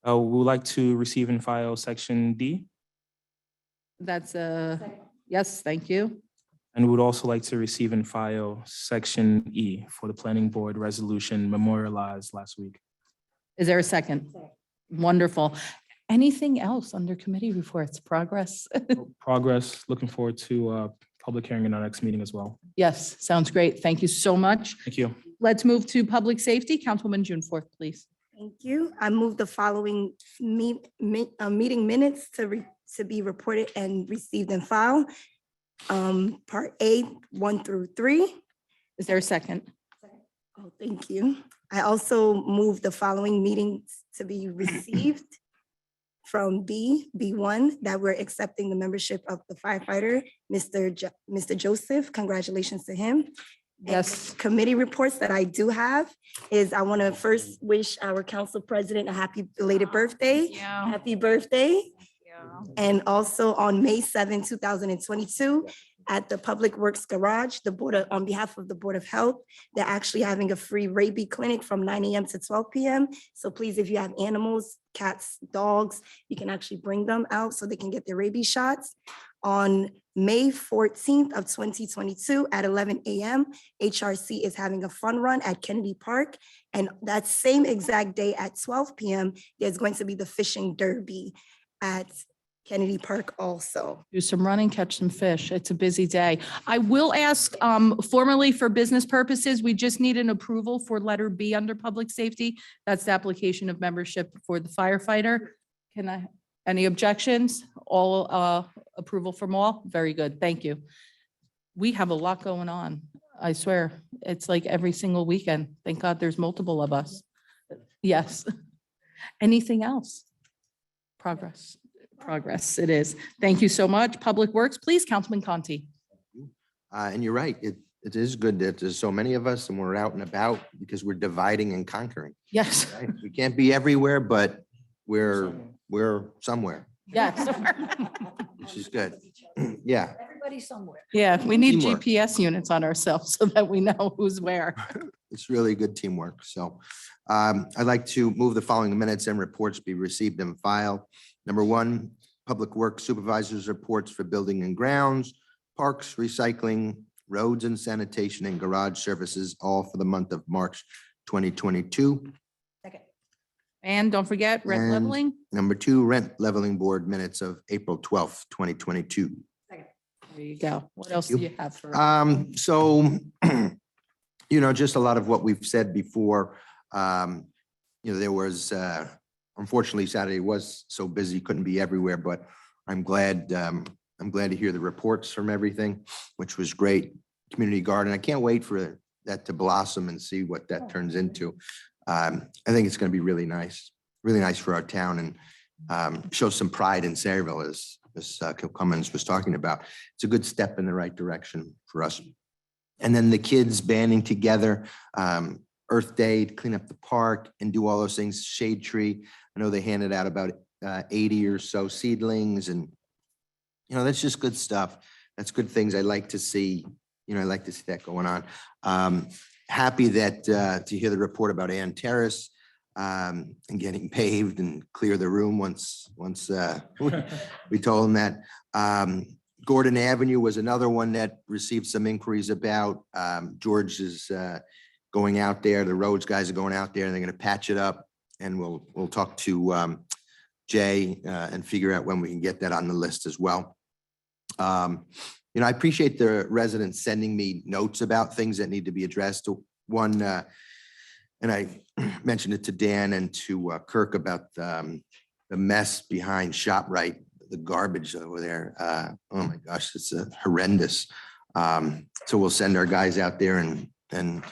We would like to receive and file section D, That's yes, thank you. and we would also like to receive and file section E for the planning board resolution memorialized last week. Is there a second? Wonderful. Anything else under committee reports? Progress? Progress, looking forward to public hearing in our next meeting as well. Yes, sounds great. Thank you so much. Thank you. Let's move to public safety. Councilwoman Juneforth, please. Thank you. I move the following meeting minutes to be reported and received and filed. Part A, 1 through 3. Is there a second? Oh, thank you. I also move the following meetings to be received from B1, that we're accepting the membership of the firefighter, Mr. Joseph. Congratulations to him. Yes. Committee reports that I do have is I want to first wish our council president a happy belated birthday. Happy birthday. And also on May 7, 2022, at the Public Works Garage, on behalf of the Board of Health, they're actually having a free rabies clinic from 9 a.m. to 12 p.m. So please, if you have animals, cats, dogs, you can actually bring them out so they can get their rabies shots. On May 14th of 2022 at 11 a.m., HRC is having a fun run at Kennedy Park. And that same exact day at 12 p.m., there's going to be the fishing derby at Kennedy Park also. Do some running, catch some fish. It's a busy day. I will ask formally for business purposes, we just need an approval for letter B under public safety. That's the application of membership for the firefighter. Any objections? All approval from all? Very good. Thank you. We have a lot going on. I swear. It's like every single weekend. Thank God there's multiple of us. Yes. Anything else? Progress it is. Thank you so much. Public Works, please, Councilman Conti. And you're right, it is good that there's so many of us and we're out and about because we're dividing and conquering. Yes, Right? We can't be everywhere, but we're somewhere, yes. which is good. Yeah, Everybody somewhere. Yeah, we need Teamwork. GPS units on ourselves so that we know who's where. it's really good teamwork. So I'd like to move the following minutes and reports be received and filed. Number one, Public Works Supervisors Reports for Building and Grounds, Parks, Recycling, Roads and Sanitation, and Garage Services, all for the month of March 2022. And don't forget rent And leveling. Number two, Rent Leveling Board Minutes of April 12th, 2022. There you go. What else do you have for? So, just a lot of what we've said before. There was, unfortunately, Saturday was so busy, couldn't be everywhere, but I'm glad to hear the reports from everything, which was great. Community garden. I can't wait for that to blossom and see what that turns into. I think it's going to be really nice for our town and show some pride in Sayreville, as Cummins was talking about. It's a good step in the right direction for us. And then the kids banding together, Earth Day to clean up the park and do all those things, shade tree. I know they handed out about 80 or so seedlings, and that's just good stuff. That's good things I like to see. I like to see that going on. Happy that to hear the report about Terrace and getting paved and clear the room once we told them that. Gordon Avenue was another one that received some inquiries about. George is going out there. The roads guys are going out there and they're going to patch it up. And we'll talk to Jay and figure out when we can get that on the list as well. I appreciate the residents sending me notes about things that need to be addressed. One, and I mentioned it to Dan and to Kirk about the mess behind ShopRite, the garbage over there. Oh my gosh, it's horrendous. So we'll send our guys out there and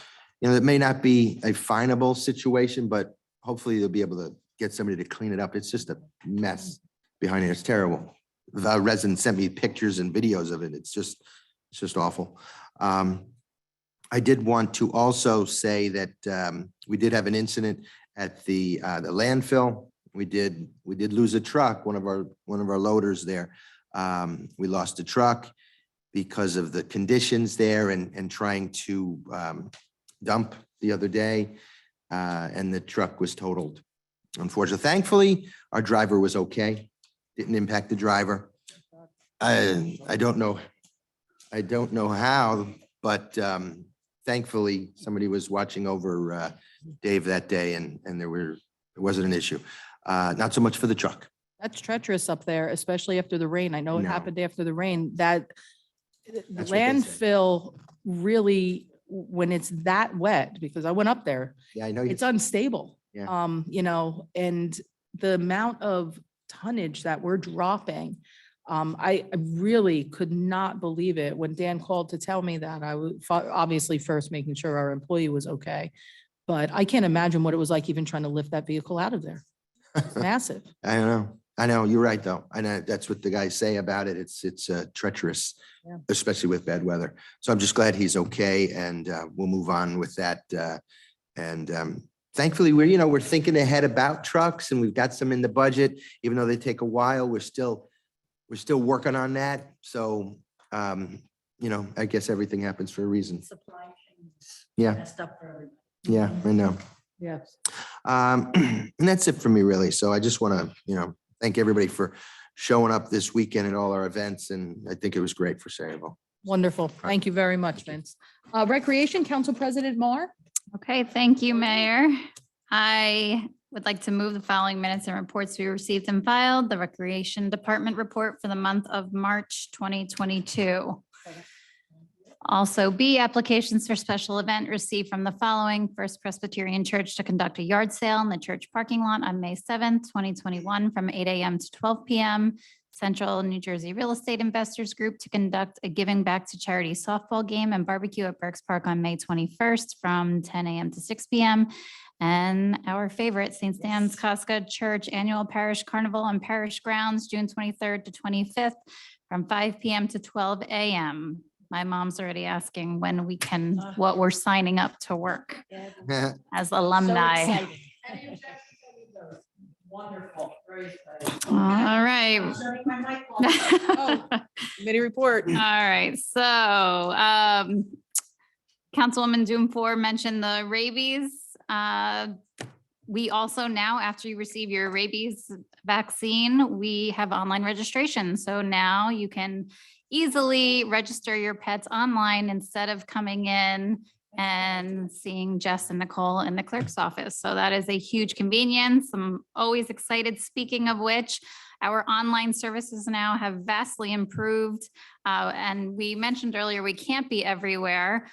it may not be a finable situation, but hopefully they'll be able to get somebody to clean it up. It's just a mess behind it. It's terrible. The residents sent me pictures and videos of it. It's just awful. I did want to also say that we did have an incident at the landfill. We did lose a truck, one of our loaders there. We lost a truck because of the conditions there and trying to dump the other day, and the truck was totaled. Unfortunately, thankfully, our driver was okay. Didn't impact the driver. I don't know how, but thankfully somebody was watching over Dave that day, and there wasn't an issue. Not so much for the truck. That's treacherous up there, especially after the rain. I know it No. happened after the rain. That That's what they say. landfill really, when it's that wet, because I went up there, Yeah, I know. it's unstable. Yeah. And the amount of tonnage that we're dropping, I really could not believe it when Dan called to tell me that. I was obviously first making sure our employee was okay, but I can't imagine what it was like even trying to lift that vehicle out of there. It's massive. I know, you're right, though. I know that's what the guys say about it. It's treacherous, Yeah. especially with bad weather. So I'm just glad he's okay, and we'll move on with that. Thankfully, we're thinking ahead about trucks, and we've got some in the budget, even though they take a while. We're still working on that. So, I guess everything happens for a reason. Supply chains. Yeah, Messed up for everybody. yeah, I know. Yes. And that's it for me, really. So I just want to, thank everybody for showing up this weekend at all our events. And I think it was great for Sayreville. Wonderful. Thank you very much, Vince. Recreation Council President Mar. Okay, thank you, Mayor. I would like to move the following minutes and reports we received and filed. The Recreation Department report for the month of March 2022. Also, B, applications for special event received from the following: First Presbyterian Church to conduct a yard sale in the church parking lot on May 7th, 2021 from 8 a.m. to 12 p.m. Central New Jersey Real Estate Investors Group to conduct a Giving Back to Charity softball game and barbecue at Burks Park on May 21st from 10 a.m. to 6 p.m. And our favorite, St. Stan's Cosca Church Annual Parish Carnival on Parish Grounds, June 23rd to 25th from 5 p.m. to 12 a.m. My mom's already asking when we can, what we're signing up to work as alumni. Wonderful, very exciting. All right. Committee report. All right, so Councilwoman Doomfour mentioned the rabies. We also now, after you receive your rabies vaccine, we have online registration. So now you can easily register your pets online instead of coming in and seeing Jess and Nicole in the clerk's office. So that is a huge convenience. I'm always excited. Speaking of which, our online services now have vastly improved. And we mentioned earlier, we can't be everywhere.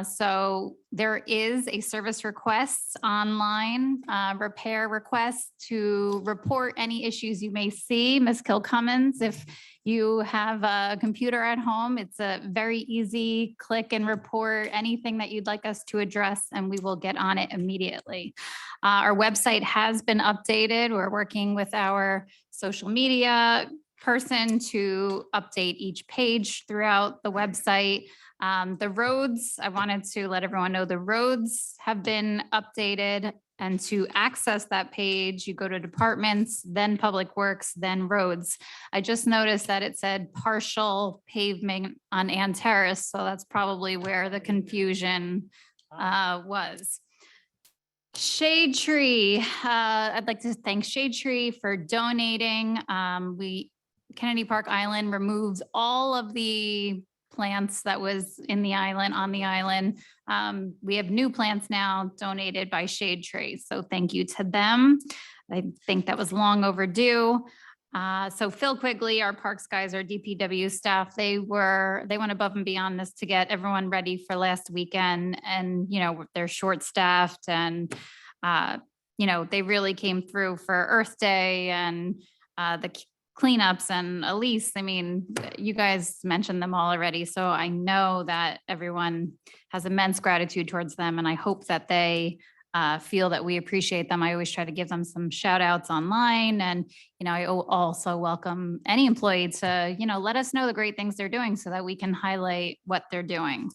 So there is a service requests online, repair requests to report any issues you may see. Ms. Kilcummins, if you have a computer at home, it's a very easy click and report anything that you'd like us to address, and we will get on it immediately. Our website has been updated. We're working with our social media person to update each page throughout the website. The roads, I wanted to let everyone know the roads have been updated, and to access that page, you go to departments, then public works, then roads. I just noticed that it said partial pavement on Terrace, so that's probably where the confusion was. Shade Tree, I'd like to thank Shade Tree for donating. Kennedy Park Island removes all of the plants that was in the island, on the island. We have new plants now donated by Shade Tree. So thank you to them. I think that was long overdue. So Phil Quigley, our parks guys, our DPW staff, they went above and beyond this to get everyone ready for last weekend. And, you know, they're short staffed and, you know, they really came through for Earth Day and the cleanups. And Elise, I mean, you guys mentioned them all already. So I know that everyone has immense gratitude towards them. And I hope that they feel that we appreciate them. I always try to give them some shout outs online. And, you know, I also welcome any employee to, you know, let us know the great things they're doing so that we can highlight what they're doing.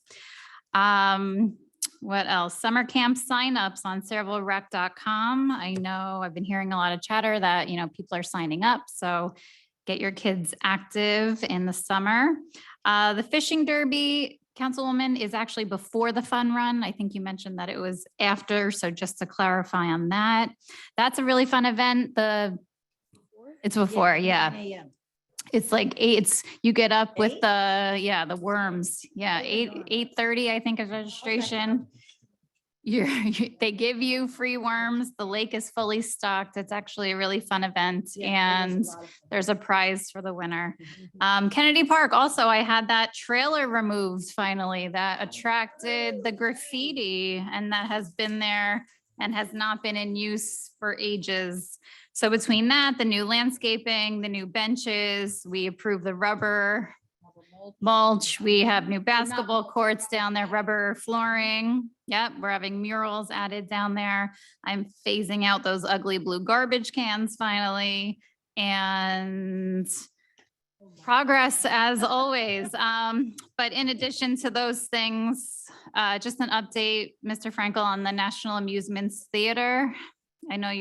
What else? Summer camp signups on cerebralrec.com. I know I've been hearing a lot of chatter that, you know, people are signing up. So get your kids active in the summer. The fishing derby, Councilwoman, is actually before the fun run. I think you mentioned that it was after. So just to clarify on that, that's a really fun event. It's before, yeah. It's like you get up with the worms. Yeah, 8:30, I think is registration. They give you free worms. The lake is fully stocked. It's actually a really fun event, and there's a prize for the winner. Kennedy Park, also, I had that trailer removed finally that attracted the graffiti, and that has been there and has not been in use for ages. So between that, the new landscaping, the new benches, we approved the rubber mulch. We have new basketball courts down there, rubber flooring. Yep, we're having murals added down there. I'm phasing out those ugly blue garbage cans finally. And progress as always. But in addition to those things, just an update, Mr. Frankel, on the National Amusements Theater. I know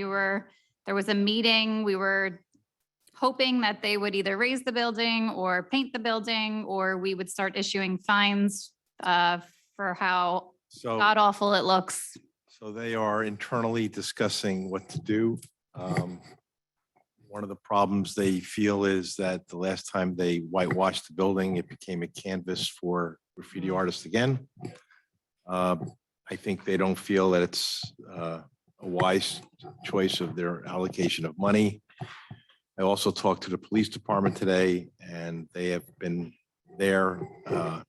there was a meeting. We were hoping that they would either raise the building or paint the building, or we would start issuing fines for how god awful it looks. So they are internally discussing what to do. One of the problems they feel is that the last time they whitewashed the building, it became a canvas for graffiti artists again. I think they don't feel that it's a wise choice of their allocation of money. I also talked to the police department today, and they have been there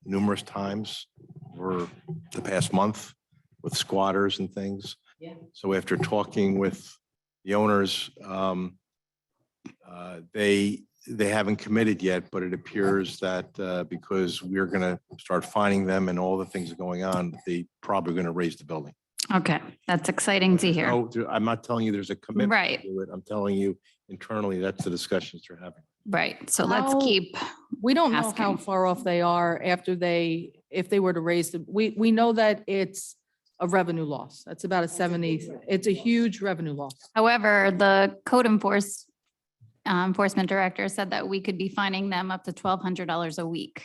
numerous times over the past month with squatters and things. So after talking with the owners, they haven't committed yet, but it appears that because we're going to start finding them and all the things going on, they probably going to raise the building. Okay, that's exciting to hear. Oh, I'm not telling you there's a commitment Right. to it. I'm telling you internally, that's the discussions they're having. Right. So let's keep We don't know how asking. far off they are after if they were to raise the, we know that it's a revenue loss. That's about a 70, it's a huge revenue loss. However, the code enforcement director said that we could be fining them up to $1,200 a week.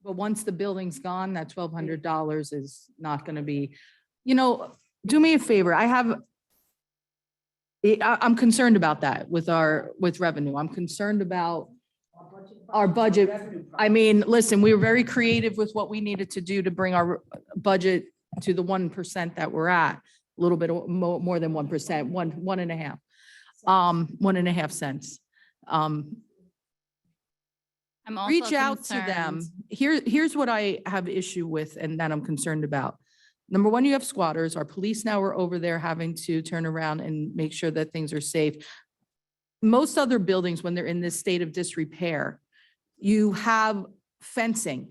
But once the building's gone, that $1,200 is not going to be, you know, do me a favor. I'm concerned about that with revenue. I'm concerned about our budget. I mean, listen, we were very creative with what we needed to do to bring our budget to the 1% that we're at, a little bit more than 1%, 1.5 cents. I'm also Reach out to them. concerned- Here's what I have issue with and that I'm concerned about. Number one, you have squatters. Our police now are over there having to turn around and make sure that things are safe. Most other buildings, when they're in this state of disrepair, you have fencing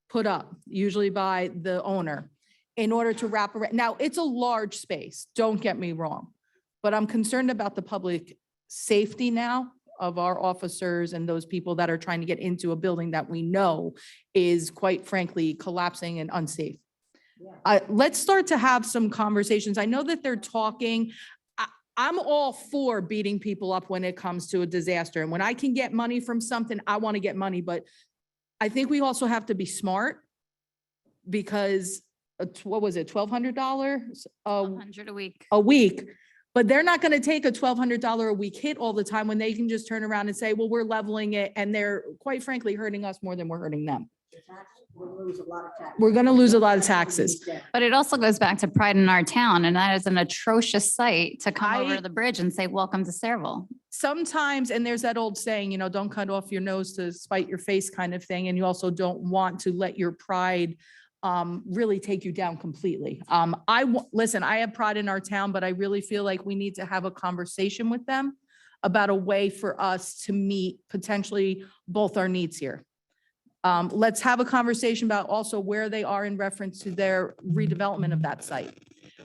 put up, usually by the owner, in order to wrap around. Now, it's a large space, don't get me wrong, but I'm concerned about the public safety now of our officers and those people that are trying to get into a building that we know is quite frankly collapsing and unsafe. Let's start to have some conversations. I know that they're talking. I'm all for beating people up when it comes to a disaster. And when I can get money from something, I want to get money. But I think we also have to be smart because what was it, $1,200 $100 a week. a week? But they're not going to take a $1,200 a week hit all the time when they can just turn around and say, well, we're leveling it. And they're quite frankly hurting us more than we're hurting them. We're going to lose a lot of taxes. But it also goes back to pride in our town, and that is an atrocious sight to come I- over the bridge and say, welcome to Sayreville. Sometimes, and there's that old saying, you know, don't cut off your nose to spite your face kind of thing. And you also don't want to let your pride really take you down completely. Listen, I have pride in our town, but I really feel like we need to have a conversation with them about a way for us to meet potentially both our needs here. Let's have a conversation about also where they are in reference to their redevelopment of that site.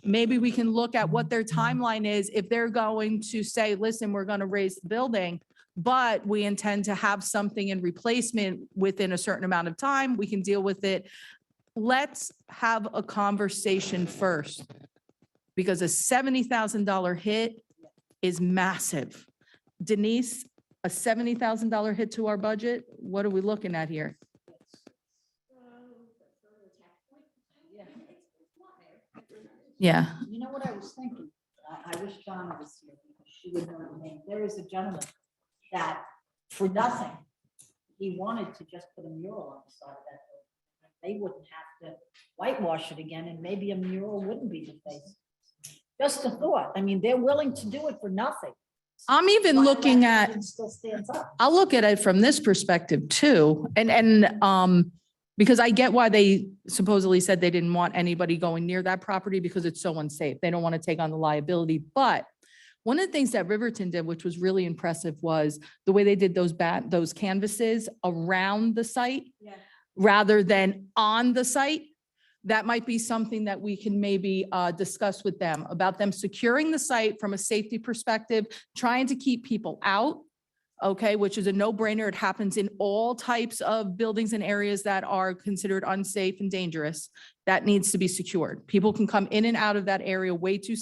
Maybe we can look at what their timeline is. If they're going to say, listen, we're going to raise the building, but we intend to have something in replacement within a certain amount of time, we can deal with it. Let's have a conversation first, because a $70,000 hit is massive. Denise, a $70,000 hit to our budget, what are we looking at here? Yeah. You know what I was thinking? I wish Donna was here because she would know the name. There is a gentleman that for nothing, he wanted to just put a mural on the side of that building. They wouldn't have to whitewash it again and maybe a mural wouldn't be the face. Just a thought. I mean, they're willing to do it for nothing. I'm even Why looking that at, still stands up. I'll look at it from this perspective too. And because I get why they supposedly said they didn't want anybody going near that property because it's so unsafe. They don't want to take on the liability. But one of the things that Riverton did, which was really impressive, was the way they did those canvases around the site rather than on the site. That might be something that we can maybe discuss with them about them securing the site from a safety perspective, trying to keep people out, okay, which is a no-brainer. It happens in all types of buildings and areas that are considered unsafe and dangerous. That needs to be secured. People can come in and out of that area way too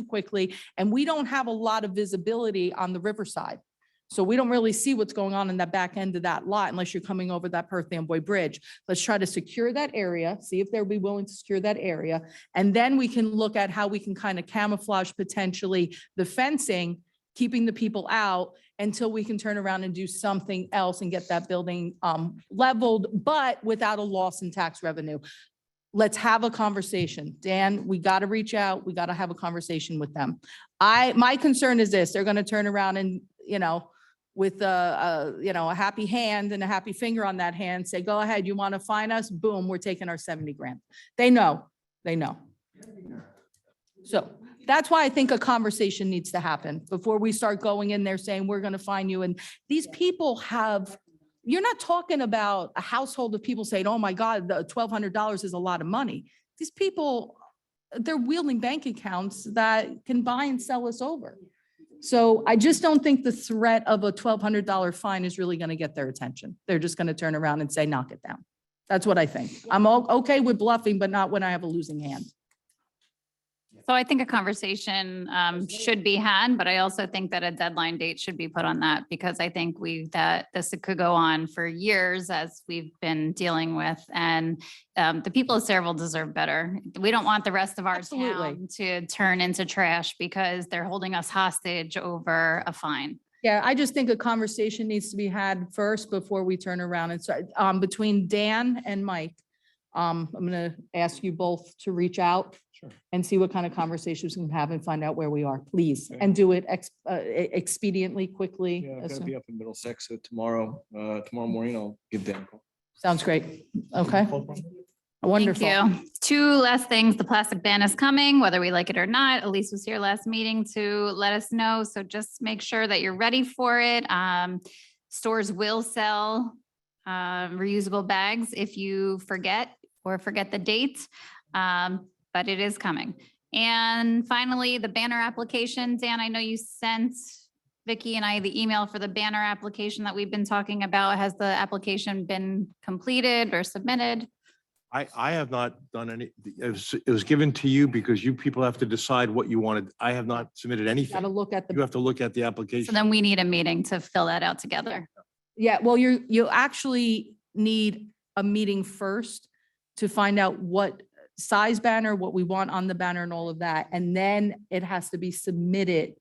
quickly, and we don't have a lot of visibility on the riverside. So we don't really see what's going on in that back end of that lot unless you're coming over that Perth Amboy Bridge. Let's try to secure that area, see if they'll be willing to secure that area. And then we can look at how we can kind of camouflage potentially the fencing, keeping the people out until we can turn around and do something else and get that building leveled, but without a loss in tax revenue. Let's have a conversation. Dan, we got to reach out. We got to have a conversation with them. My concern is this, they're going to turn around and, you know, with a happy hand and a happy finger on that hand, say, go ahead, you want to fine us? Boom, we're taking our 70 grand. They know. So that's why I think a conversation needs to happen before we start going in there saying, we're going to fine you. And these people you're not talking about a household of people saying, oh my God, the $1,200 is a lot of money. These people, they're wielding bank accounts that can buy and sell us over. So I just don't think the threat of a $1,200 fine is really going to get their attention. They're just going to turn around and say, knock it down. That's what I think. I'm okay with bluffing, but not when I have a losing hand. So I think a conversation should be had, but I also think that a deadline date should be put on that because I think that this could go on for years as we've been dealing with. And the people of Sayreville deserve better. We don't want the rest of our town to turn into trash because they're holding us hostage over a fine. Yeah, I just think a conversation needs to be had first before we turn around and start, between Dan and Mike. I'm gonna ask you both to reach out and see what kind of conversations we can have and find out where we are, please. Okay. And do it expediently, quickly. Yeah, I'm as gonna soon- be up in Middlesex, so tomorrow morning, I'll give Dan a call. Sounds great. Okay, Thank wonderful. you. Two last things. The plastic ban is coming, whether we like it or not. Elise was here last meeting to let us know. So just make sure that you're ready for it. Stores will sell reusable bags if you forget the date. But it is coming. And finally, the banner application. Dan, I know you sent Vicky and I the email for the banner application that we've been talking about. Has the application been completed or submitted? I have not done any, it was given to you because you people have to decide what you wanted. I have not submitted Got to anything. look at You the, have to look at the So application. then we need a meeting to fill that out together. yeah, well, you actually need a meeting first to find out what size banner, what we want on the banner and all of that. And then it has to be submitted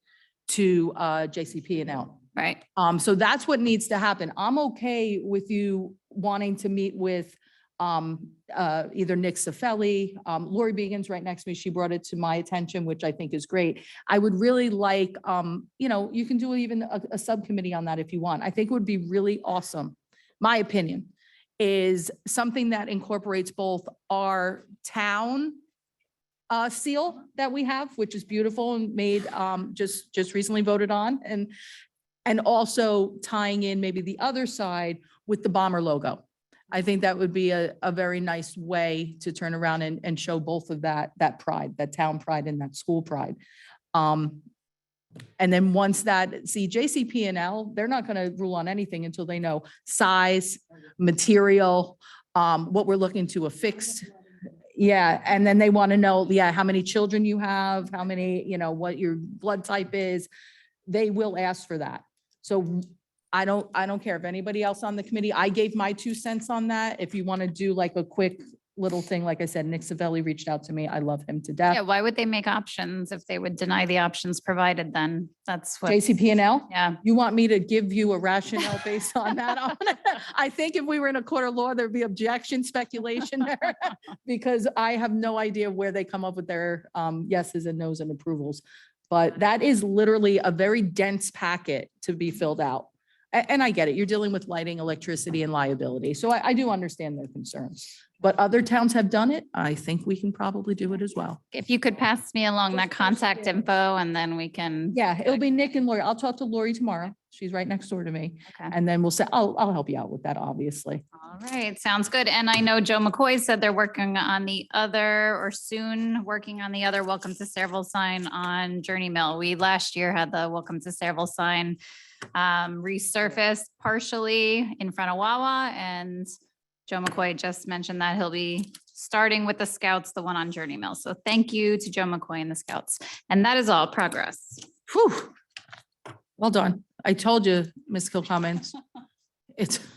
to JCP&L. Right. So that's what needs to happen. I'm okay with you wanting to meet with either Nick Cifelli, Lori Beegan's right next to me. She brought it to my attention, which I think is great. I would really like, you can do even a subcommittee on that if you want. I think it would be really awesome. My opinion is something that incorporates both our town seal that we have, which is beautiful and made, just recently voted on, and also tying in maybe the other side with the bomber logo. I think that would be a very nice way to turn around and show both of that pride, that town pride and that school pride. And then once JCP&L, they're not going to rule on anything until they know size, material, what we're looking to affix. Yeah, and then they want to know, how many children you have, how many, what your blood type is. They will ask for that. So I don't care if anybody else on the committee, I gave my 2 cents on that. If you want to do like a quick little thing, like I said, Nick Cifelli reached out to me. I love him to death. Yeah, why would they make options if they would deny the options provided then? That's what. JCP&L? Yeah. You want me to give you a rationale based on that? I think if we were in a court of law, there'd be objection, speculation there, because I have no idea where they come up with their yeses and nos and approvals. But that is literally a very dense packet to be filled out. And I get it. You're dealing with lighting, electricity, and liability. So I do understand their concerns. But other towns have done it. I think we can probably do it as well. If you could pass me along that contact info and then we can. Yeah, it'll be Nick and Lori. I'll talk to Lori tomorrow. She's right next door to me. Okay. And then we'll say, I'll help you out with that, obviously. All right, sounds good. And I know Joe McCoy said they're working on the other, or soon working on the other Welcome to Sayreville sign on Journey Mill. We last year had the Welcome to Sayreville sign resurfaced partially in front of Wawa, and Joe McCoy just mentioned that he'll be starting with the Scouts, the one on Journey Mill. So thank you to Joe McCoy and the Scouts. And that is all progress. Whew. Well done. I told you, Ms. Kilcummins.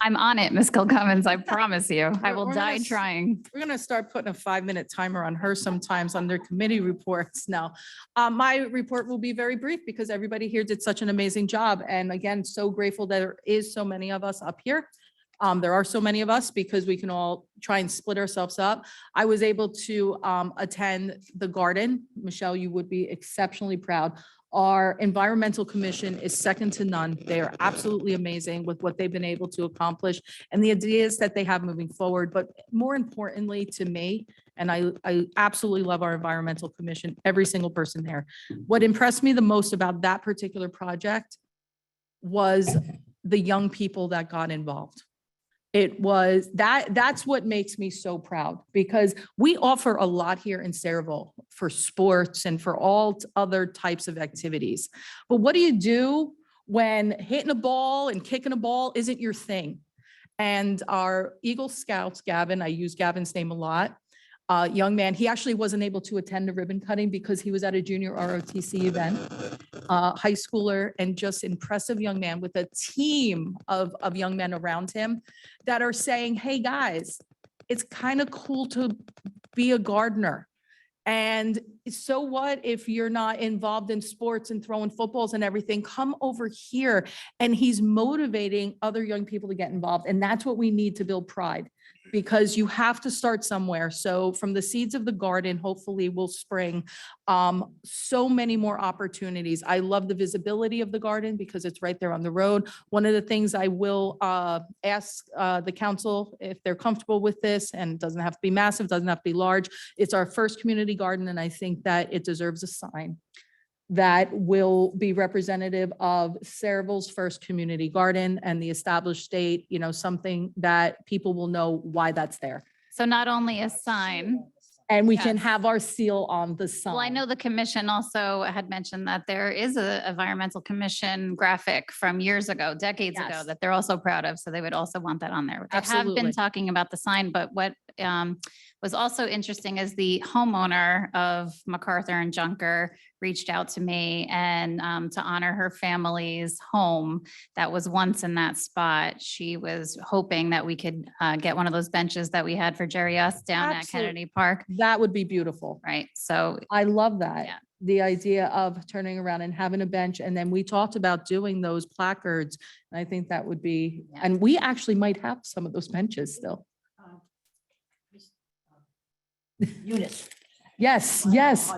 I'm on it, Ms. Kilcummins, I promise you. I will We're die gonna trying. We're gonna start putting a 5-minute timer on her sometimes under committee reports now. My report will be very brief because everybody here did such an amazing job. And again, so grateful that there is so many of us up here. There are so many of us because we can all try and split ourselves up. I was able to attend the garden. Michelle, you would be exceptionally proud. Our environmental commission is second to none. They are absolutely amazing with what they've been able to accomplish and the ideas that they have moving forward. But more importantly to me, and I absolutely love our environmental commission, every single person there. What impressed me the most about that particular project was the young people that got involved. It was that's what makes me so proud because we offer a lot here in Sayreville for sports and for all other types of activities. But what do you do when hitting a ball and kicking a ball isn't your thing? And our Eagle Scouts, Gavin, I use Gavin's name a lot, young man, he actually wasn't able to attend the ribbon cutting because he was at a junior ROTC event, high schooler and just impressive young man with a team of young men around him that are saying, hey, guys, it's kind of cool to be a gardener. And so what if you're not involved in sports and throwing footballs and everything? Come over here. And he's motivating other young people to get involved. And that's what we need to build pride, because you have to start somewhere. So from the seeds of the garden, hopefully will spring so many more opportunities. I love the visibility of the garden because it's right there on the road. One of the things I will ask the council if they're comfortable with this, and it doesn't have to be massive, doesn't have to be large. It's our first community garden, and I think that it deserves a sign that will be representative of Sayreville's first community garden and the established state, you know, something that people will know why that's there. So not only a sign. And we can Yes. have our seal on the sign. Well, I know the commission also had mentioned that there is a environmental commission graphic from years ago, decades ago, Yes. that they're also proud of. So they would also want that on there. They have Absolutely. been talking about the sign, but what was also interesting is the homeowner of Macarthur and Junker reached out to me and to honor her family's home that was once in that spot. She was hoping that we could get one of those benches that we had for Jerry Us down at Absolutely. Kennedy Park. That would be beautiful. Right. So I love that. Yeah. The idea of turning around and having a bench. And then we talked about doing those placards. And I think that would be, Yeah. and we actually might have some of those benches still. Eunice. Yes, yes.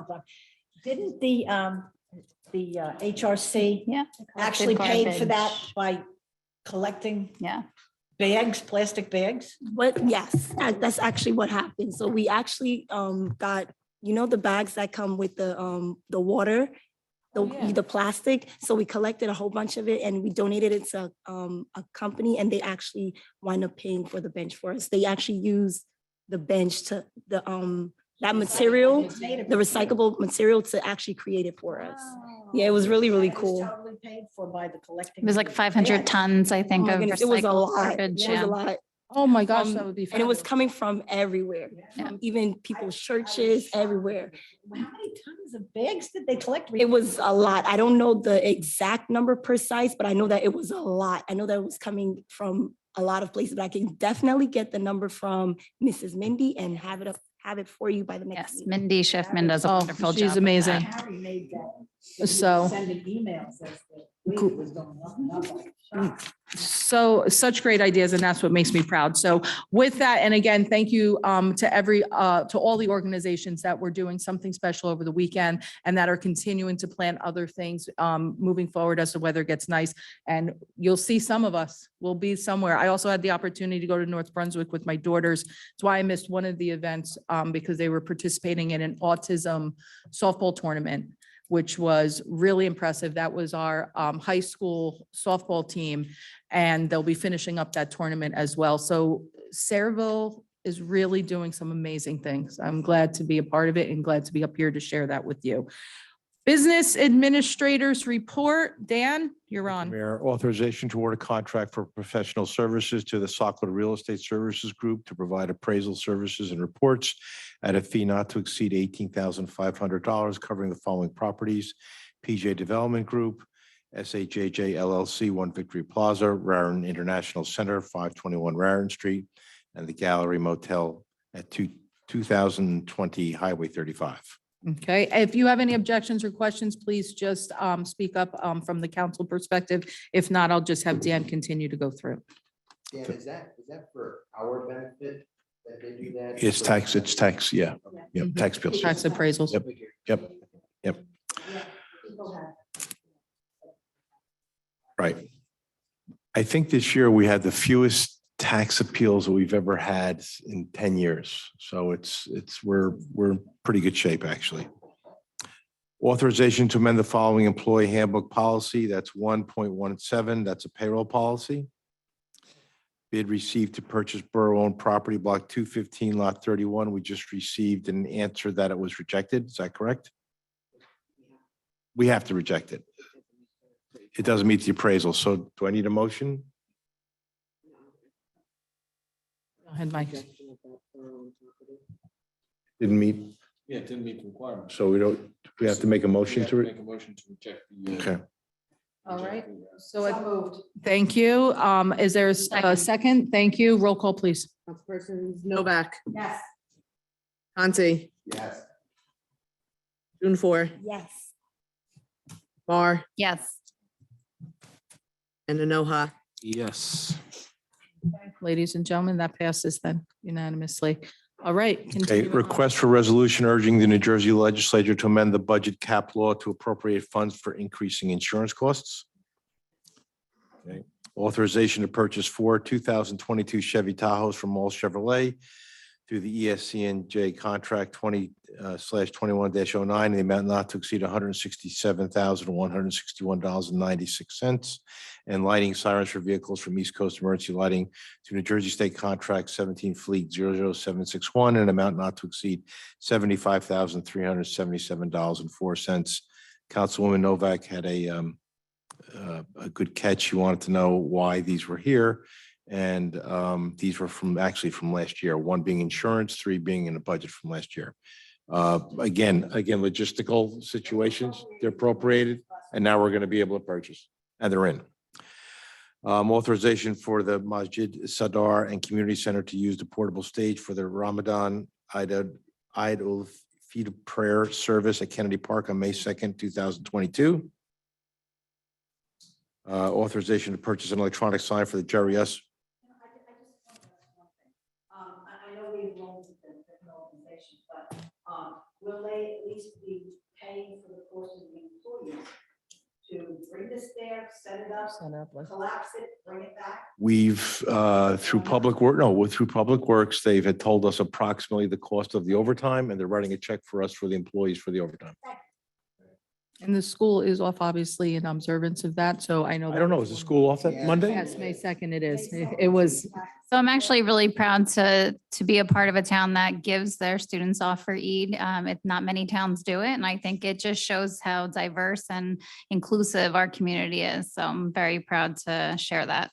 Didn't the HRC yeah. actually paid for that Garbage. by collecting Yeah. bags, plastic bags? But yes, that's actually what happened. So we actually got, you know, the bags that come with the water, yeah. the plastic. So we collected a whole bunch of it and we donated it to a company, and they actually wind up paying for the bench for us. They actually use the bench to that material, the recyclable material, to actually create it for us. Yeah, it was really, really It was cool. Totally paid for by the collecting. It was like 500 tons, I Oh think, my of goodness, it was a recycled lot. garbage. It was Yeah. a lot. Oh my gosh, Um, that would be And it was fabulous. coming from everywhere, from even people's churches, everywhere. How many tons of bags did they collect? It was a lot. I don't know the exact number precise, but I know that it was a lot. I know that it was coming from a lot of places, but I can definitely get the number from Mrs. Mindy and have it for you by the next. Yes, meeting. Mindy Schiffman does a Oh, wonderful job. she's with amazing. that. Harry made that. So- Sending emails as the week was going up and up. Like, shocked. So such great ideas, and that's what makes me proud. So with that, and again, thank you to all the organizations that were doing something special over the weekend and that are continuing to plan other things moving forward as the weather gets nice. And you'll see some of us will be somewhere. I also had the opportunity to go to North Brunswick with my daughters. That's why I missed one of the events because they were participating in an autism softball tournament, which was really impressive. That was our high school softball team, and they'll be finishing up that tournament as well. So Sayreville is really doing some amazing things. I'm glad to be a part of it and glad to be up here to share that with you. Business Administrators Report. Dan, you're on. Mayor, authorization to award a contract for professional services to the Sockler Real Estate Services Group to provide appraisal services and reports at a fee not to exceed $18,500, covering the following properties: PJ Development Group, SHJJ LLC, 1 Victory Plaza, Raritan International Center, 521 Raritan Street, and the Gallery Motel at 2020 Highway 35. Okay, if you have any objections or questions, please just speak up from the council perspective. If not, I'll just have Dan continue to go through. Dan, is that for our benefit that they do that? It's tax, yeah. Yep, tax bills. Tax appraisals. Yep. Right. I think this year we had the fewest tax appeals that we've ever had in 10 years. So we're in pretty good shape, actually. Authorization to amend the following employee handbook policy. That's 1.17. That's a payroll policy. Bid received to purchase borough-owned property block 215 lot 31. We just received an answer that it was rejected. Is that correct? We have to reject it. It doesn't meet the appraisal. So do I need a motion? Go ahead, Mike. Didn't meet, Yeah, it didn't meet the requirements. so we have to make a motion to, Make a motion to reject the. okay. All right, so I moved. Thank you. Is there a second? Thank you. Roll call, please. Councilpersons Novak, Yes. Conti, Yes. June 4, Yes. Mar, Yes. and Enoha. Yes. Ladies and gentlemen, that passes then unanimously. All right. Okay, continuing on. request for resolution urging the New Jersey Legislature to amend the budget cap law to appropriate funds for increasing insurance costs. Okay, authorization to purchase 4 2022 Chevy Tahoes from All Chevrolet through the ESCNJ contract 20/21-09, in the amount not to exceed $167,161.96, and lighting sirens for vehicles from East Coast Emergency Lighting to New Jersey State Contract 17 Fleet 00761, an amount not to exceed $75,377.04. Councilwoman Novak had a good catch. She wanted to know why these were here. And these were actually from last year, 1 being insurance, 3 being in the budget from last year. Again, logistical situations, they're appropriated, and now we're going to be able to purchase, and they're in. Authorization for the Masjid Sadar and Community Center to use the portable stage for the Ramadan Eid al-Fitr prayer service at Kennedy Park on May 2nd, 2022. Authorization to purchase an electronic sign for the Jerry S. I know we enrolled in the organization, but will they at least be paying for the cost of the employees to bring this there, set it up, collapse it, bring it back? We've, through Public Works, they've had told us approximately the cost of the overtime, and they're writing a check for us for the employees for the overtime. And the school is off, obviously, in observance of that, so I know. I don't know, is the school off that Monday? Yes, May 2nd it is. It was, So I'm actually really proud to be a part of a town that gives their students off for Eid. Not many towns do it, and I think it just shows how diverse and inclusive our community is. So I'm very proud to share that.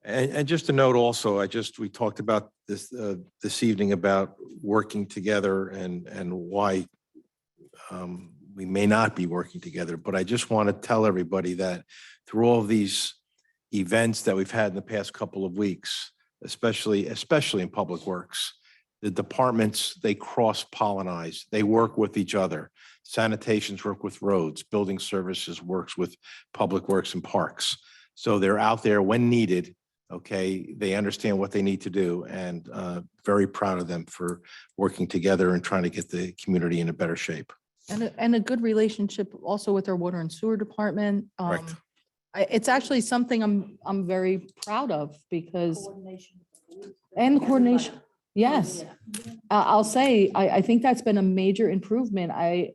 And just a note also, we talked about this evening about working together and why we may not be working together, but I just want to tell everybody that through all of these events that we've had in the past couple of weeks, especially in Public Works, the departments, they cross-pollinize, they work with each other. Sanitations work with roads, building services works with Public Works and parks. So they're out there when needed, okay? They understand what they need to do, and very proud of them for working together and trying to get the community in a better shape. and a good relationship also with our water and sewer department. Correct. It's actually something I'm very proud of because, Coordination with the police. and coordination. Yes. I'll say, I think that's been a major improvement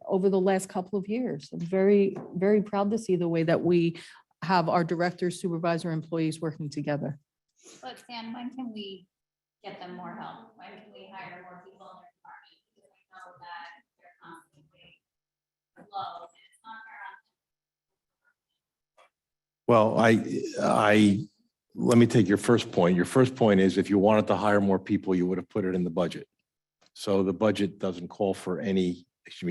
over the last couple of years. I'm very, very proud to see the way that we have our directors, supervisor, employees working together. But Stan, when can we get them more help? When can we hire more people in their department? Because we know that they're constantly low. And it's not fair on Well, let me take your first point. Your first point is if you wanted to hire more people, you would have put it in the budget. So the budget doesn't call for it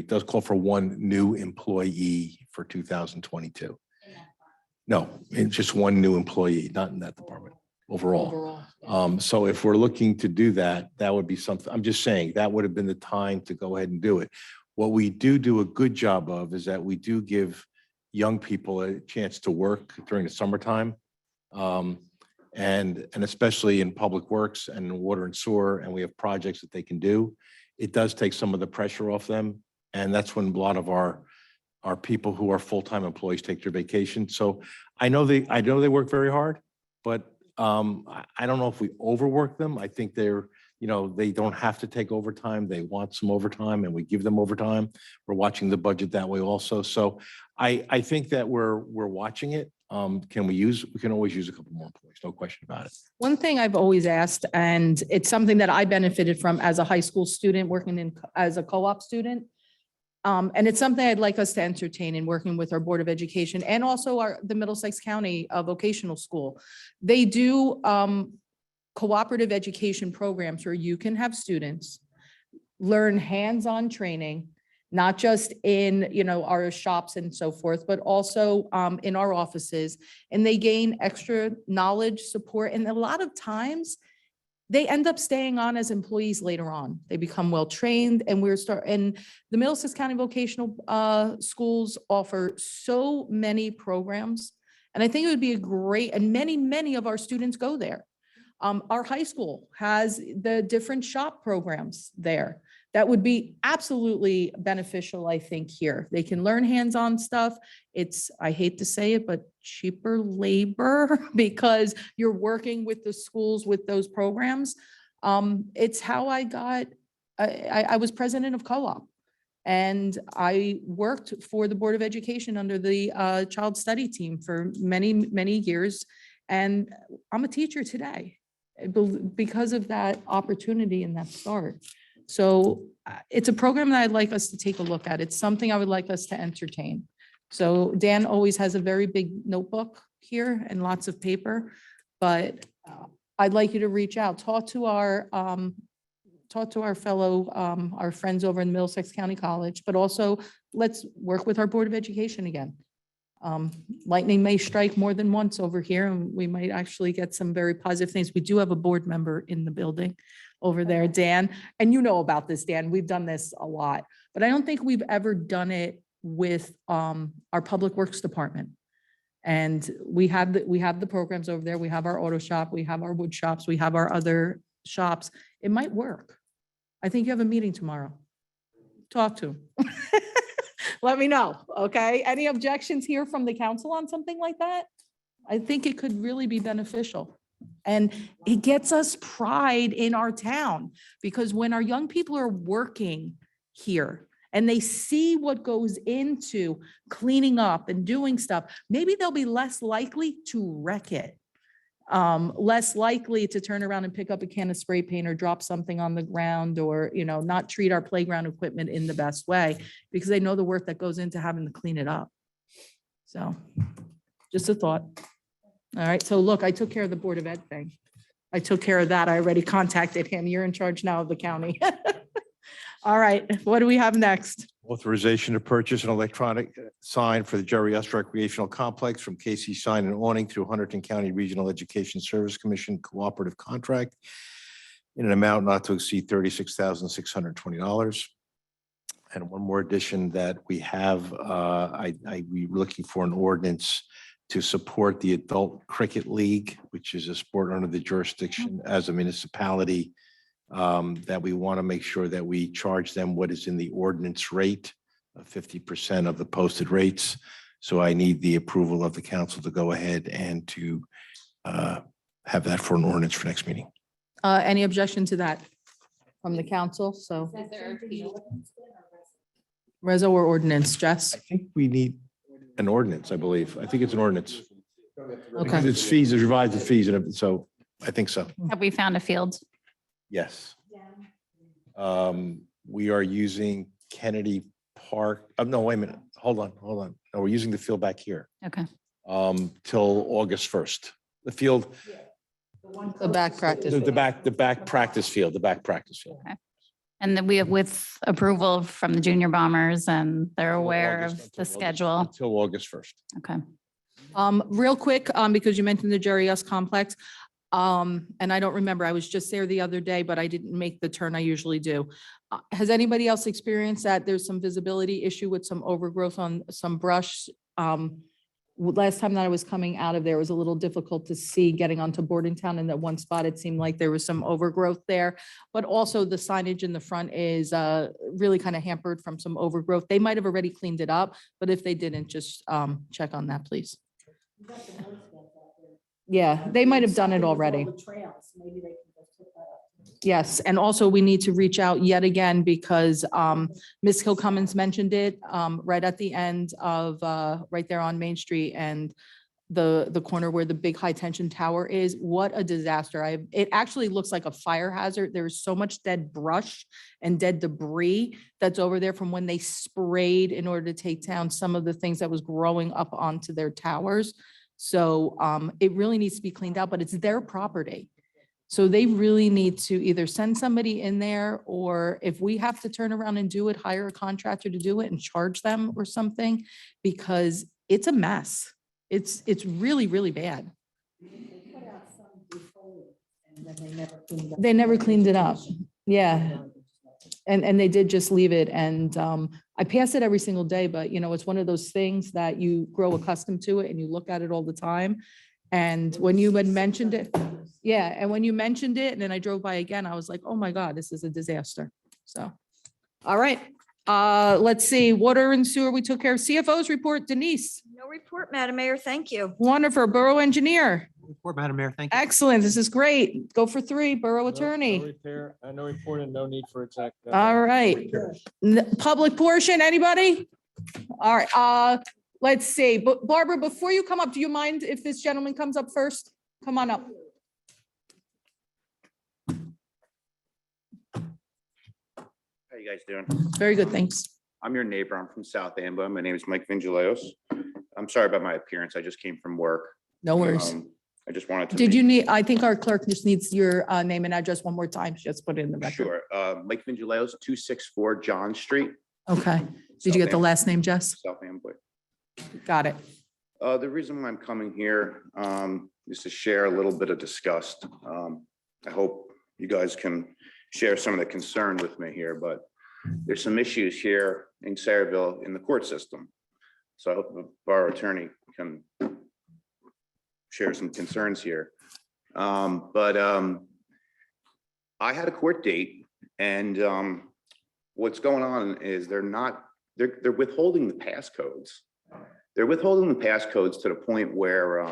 does call for 1 new employee for 2022. No, it's just 1 new employee, not in that department, overall. So if we're looking to do that, that would be something, I'm just saying, that would have been the time to go ahead and do it. What we do a good job of is that we do give young people a chance to work during the summertime. And especially in Public Works and water and sewer, and we have projects that they can do. It does take some of the pressure off them. And that's when a lot of our people who are full-time employees take their vacation. So I know they work very hard, but I don't know if we overwork them. I think they don't have to take overtime. They want some overtime and we give them overtime. We're watching the budget that way also. So I think that we're watching it. we can always use a couple more employees, no question about it. One thing I've always asked, and it's something that I benefited from as a high school student, working as a co-op student. And it's something I'd like us to entertain in working with our Board of Education and also the Middlesex County Vocational School. They do cooperative education programs where you can have students learn hands-on training, not just in, our shops and so forth, but also in our offices. And they gain extra knowledge, support, and a lot of times they end up staying on as employees later on. They become well-trained, and and the Middlesex County Vocational Schools offer so many programs. And I think it would be a great, and many of our students go there. Our high school has the different shop programs there. That would be absolutely beneficial, I think, here. They can learn hands-on stuff. It's, I hate to say it, but cheaper labor because you're working with the schools with those programs. It's how I got, I was president of co-op. And I worked for the Board of Education under the child study team for many years. And I'm a teacher today because of that opportunity and that start. So it's a program that I'd like us to take a look at. It's something I would like us to entertain. So Dan always has a very big notebook here and lots of paper, but I'd like you to reach out, talk to our fellow, our friends over in Middlesex County College, but also let's work with our Board of Education again. Lightning may strike more than once over here, and we might actually get some very positive things. We do have a board member in the building over there, Dan, and you know about this, Dan. We've done this a lot, but I don't think we've ever done it with our Public Works Department. And we have the programs over there. We have our auto shop, we have our wood shops, we have our other shops. It might work. I think you have a meeting tomorrow. Talk to him. Let me know, okay? Any objections here from the council on something like that? I think it could really be beneficial. And it gets us pride in our town, because when our young people are working here and they see what goes into cleaning up and doing stuff, maybe they'll be less likely to wreck it. Less likely to turn around and pick up a can of spray paint or drop something on the ground, or, not treat our playground equipment in the best way, because they know the work that goes into having to clean it up. So just a thought. All right. So look, I took care of the Board of Ed thing. I took care of that. I already contacted him. You're in charge now of the county. All right. What do we have next? Authorization to purchase an electronic sign for the Jerry S. Recreational Complex from Casey Sign and Awning through Hunterdon County Regional Education Service Commission Cooperative Contract in an amount not to exceed $36,620. And one more addition that we have, we're looking for an ordinance to support the Adult Cricket League, which is a sport under the jurisdiction as a municipality, that we want to make sure that we charge them what is in the ordinance rate of 50% of the posted rates. So I need the approval of the council to go ahead and to have that for an ordinance for next meeting. Any objection to that from the council? So Reso or ordinance, Jess? I think we need an ordinance, I believe. I think it's an ordinance. Okay. It's fees, it's revised the fees, and so I think so. Have we found a field? Yes. We are using Kennedy Park. No, wait a minute. Hold on. No, we're using the field back here. Okay. Till August 1st. The field, The back practice. the back practice field. Okay. And then we have with approval from the junior bombers, and they're aware of the schedule. Until August 1st. Okay. Real quick, because you mentioned the Jerry S. Complex. And I don't remember, I was just there the other day, but I didn't make the turn I usually do. Has anybody else experienced that there's some visibility issue with some overgrowth on some brush? Last time that I was coming out of there, it was a little difficult to see getting onto Bordentown. In that one spot, it seemed like there was some overgrowth there. But also the signage in the front is really kind of hampered from some overgrowth. They might have already cleaned it up, but if they didn't, just check on that, please. Yeah, they might have done it already. Yes, and also we need to reach out yet again, because Ms. Kilcummins mentioned it right at the end of, right there on Main Street, and the corner where the big high tension tower is. What a disaster. It actually looks like a fire hazard. There's so much dead brush and dead debris that's over there from when they sprayed in order to take down some of the things that was growing up onto their towers. So it really needs to be cleaned out, but it's their property. So they really need to either send somebody in there, or if we have to turn around and do it, hire a contractor to do it and charge them or something, because it's a mess. It's really, really bad. They never cleaned it up. Yeah. And they did just leave it. And I pass it every single day, but you know, it's one of those things that you grow accustomed to it and you look at it all the time. And when you had mentioned it, yeah, and when you mentioned it, and then I drove by again, I was like, oh my God, this is a disaster. So, all right. Let's see, water and sewer, we took care of. CFO's report, Denise. No report, Madam Mayor. Thank you. Wonderful. Borough engineer. Report, Madam Mayor. Thank you. Excellent. This is great. Go for 3. Borough attorney. No report and no need for exec. All right. Public portion, anybody? All right, let's see. But Barbara, before you come up, do you mind if this gentleman comes up first? Come on up. How you guys doing? Very good, thanks. I'm your neighbor. I'm from South Amboy. My name is Mike Vingileos. I'm sorry about my appearance. I just came from work. No worries. I just wanted to. Did you need, I think our clerk just needs your name and address one more time. Just put it in the record. Sure. Mike Vingileos, 264 John Street, Okay. Did you get the last name, Jess? South Amboy. Got it. The reason why I'm coming here is to share a little bit of disgust. I hope you guys can share some of the concern with me here, but there's some issues here in Sayreville in the court system. So I hope the borough attorney can share some concerns here. I had a court date, and what's going on is they're withholding the passcodes. They're withholding the passcodes to the point where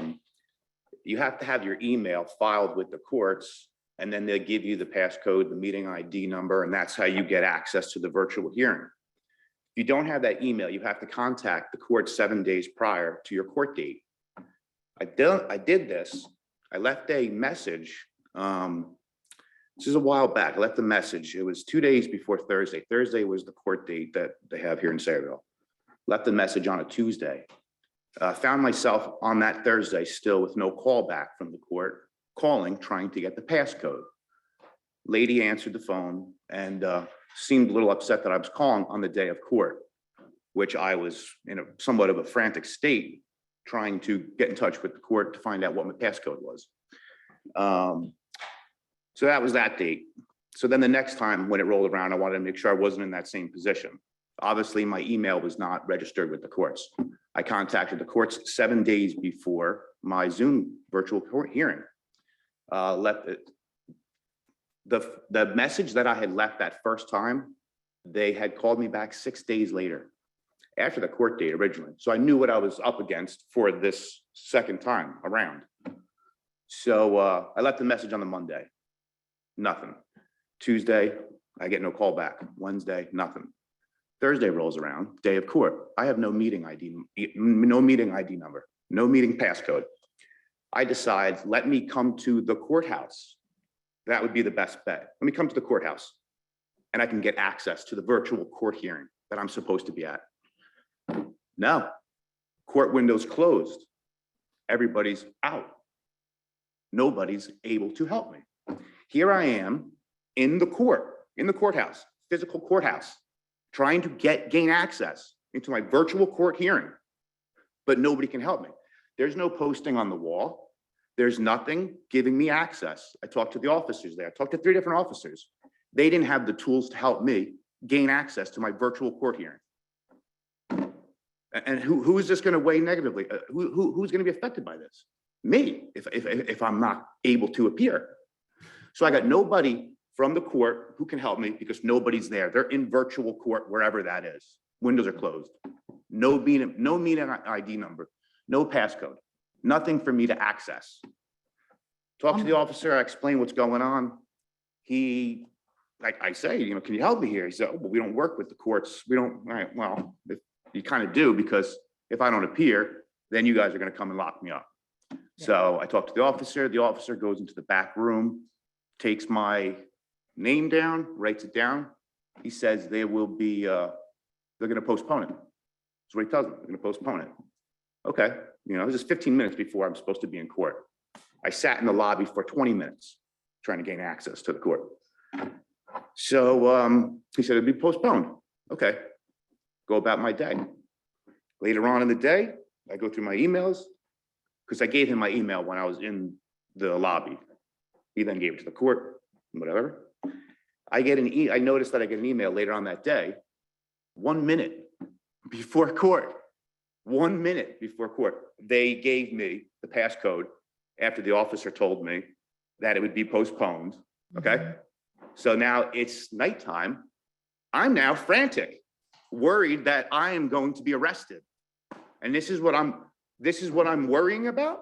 you have to have your email filed with the courts, and then they'll give you the passcode, the meeting ID number, and that's how you get access to the virtual hearing. If you don't have that email, you have to contact the court 7 days prior to your court date. I did this. I left a message. This is a while back. I left a message. It was 2 days before Thursday. Thursday was the court date that they have here in Sayreville. Left a message on a Tuesday. Found myself on that Thursday still with no call back from the court, calling, trying to get the passcode. Lady answered the phone and seemed a little upset that I was calling on the day of court, which I was in a somewhat of a frantic state, trying to get in touch with the court to find out what my passcode was. So that was that date. So then the next time when it rolled around, I wanted to make sure I wasn't in that same position. Obviously, my email was not registered with the courts. I contacted the courts 7 days before my Zoom virtual court hearing. Left it. The message that I had left that first time, they had called me back 6 days later after the court date originally. So I knew what I was up against for this second time around. So I left the message on the Monday, nothing. Tuesday, I get no call back. Wednesday, nothing. Thursday rolls around, day of court. I have no meeting ID, no meeting ID number, no meeting passcode. I decide, let me come to the courthouse. That would be the best bet. Let me come to the courthouse and I can get access to the virtual court hearing that I'm supposed to be at. No, court windows closed. Everybody's out. Nobody's able to help me. Here I am in the courthouse, physical courthouse, trying to gain access into my virtual court hearing, but nobody can help me. There's no posting on the wall. There's nothing giving me access. I talked to the officers there. I talked to 3 different officers. They didn't have the tools to help me gain access to my virtual court hearing. And who is this going to weigh negatively? Who's going to be affected by this? Me, if I'm not able to appear. So I got nobody from the court who can help me because nobody's there. They're in virtual court, wherever that is. Windows are closed. No meeting ID number, no passcode, nothing for me to access. Talk to the officer, I explain what's going on. He, like I say, can you help me here? He said, oh, well, we don't work with the courts. We don't, all right, well, you kind of do, because if I don't appear, then you guys are going to come and lock me up. So I talked to the officer goes into the back room, takes my name down, writes it down. He says they will be, they're gonna postpone it. That's what he tells me, they're gonna postpone it. Okay, this is 15 minutes before I'm supposed to be in court. I sat in the lobby for 20 minutes trying to gain access to the court. So he said it'd be postponed. Okay, go about my day. Later on in the day, I go through my emails because I gave him my email when I was in the lobby. He then gave it to the court, whatever. I noticed that I get an email later on that day, 1 minute before court. 1 minute before court, they gave me the passcode after the officer told me that it would be postponed. Okay. So now it's nighttime. I'm now frantic, worried that I am going to be arrested. And this is what I'm worrying about.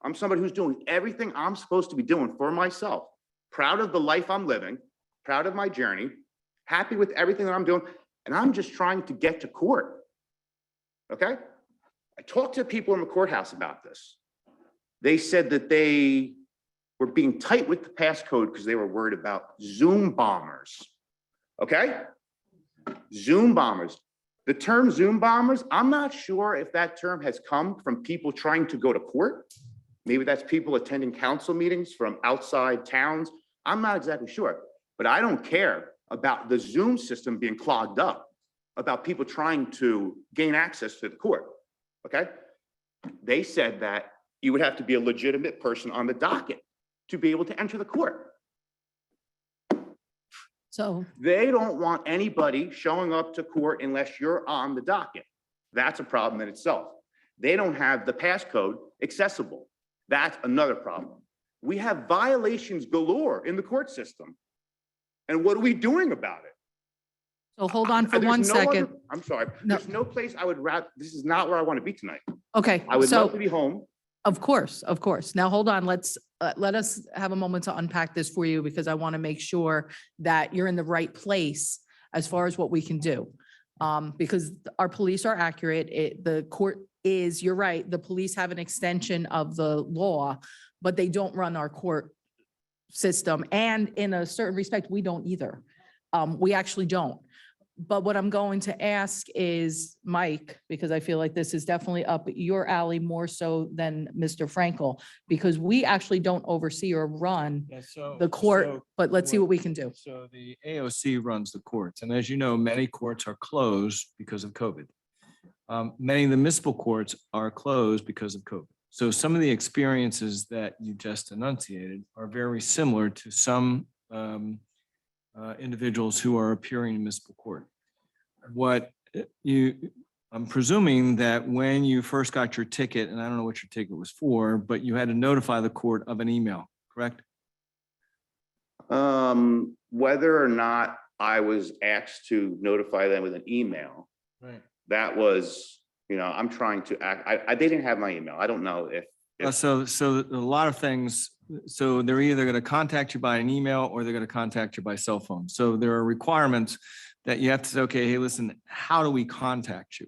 I'm somebody who's doing everything I'm supposed to be doing for myself, proud of the life I'm living, proud of my journey, happy with everything that I'm doing. And I'm just trying to get to court. Okay. I talked to people in the courthouse about this. They said that they were being tight with the passcode because they were worried about Zoom bombers. Okay. Zoom bombers. The term Zoom bombers, I'm not sure if that term has come from people trying to go to court. Maybe that's people attending council meetings from outside towns. I'm not exactly sure, but I don't care about the Zoom system being clogged up, about people trying to gain access to the court. Okay. They said that you would have to be a legitimate person on the docket to be able to enter the court. So They don't want anybody showing up to court unless you're on the docket. That's a problem in itself. They don't have the passcode accessible. That's another problem. We have violations galore in the court system. And what are we doing about it? So hold on for There's 1 no second. other- I'm sorry. No. There's no place I would rather, this is not where I want to be tonight. Okay, I would love to so be home. of course, of course. Now, hold on. Let us have a moment to unpack this for you because I want to make sure that you're in the right place as far as what we can do. Because our police are accurate. The court is, you're right, the police have an extension of the law, but they don't run our court system. And in a certain respect, we don't either. We actually don't. But what I'm going to ask is, Mike, because I feel like this is definitely up your alley more so than Mr. Frankel, because we actually don't oversee or run the court, but let's see what we can do. So the AOC runs the courts, and as you know, many courts are closed because of COVID. Many of the municipal courts are closed because of COVID. So some of the experiences that you just enunciated are very similar to some individuals who are appearing in municipal court. I'm presuming that when you first got your ticket, and I don't know what your ticket was for, but you had to notify the court of an email, correct? Whether or not I was asked to notify them with an email, Right. that was, I'm trying to act, they didn't have my email. I don't know if. So a lot of things, so they're either going to contact you by an email or they're going to contact you by cell phone. So there are requirements that you have to say, okay, hey, listen, how do we contact you?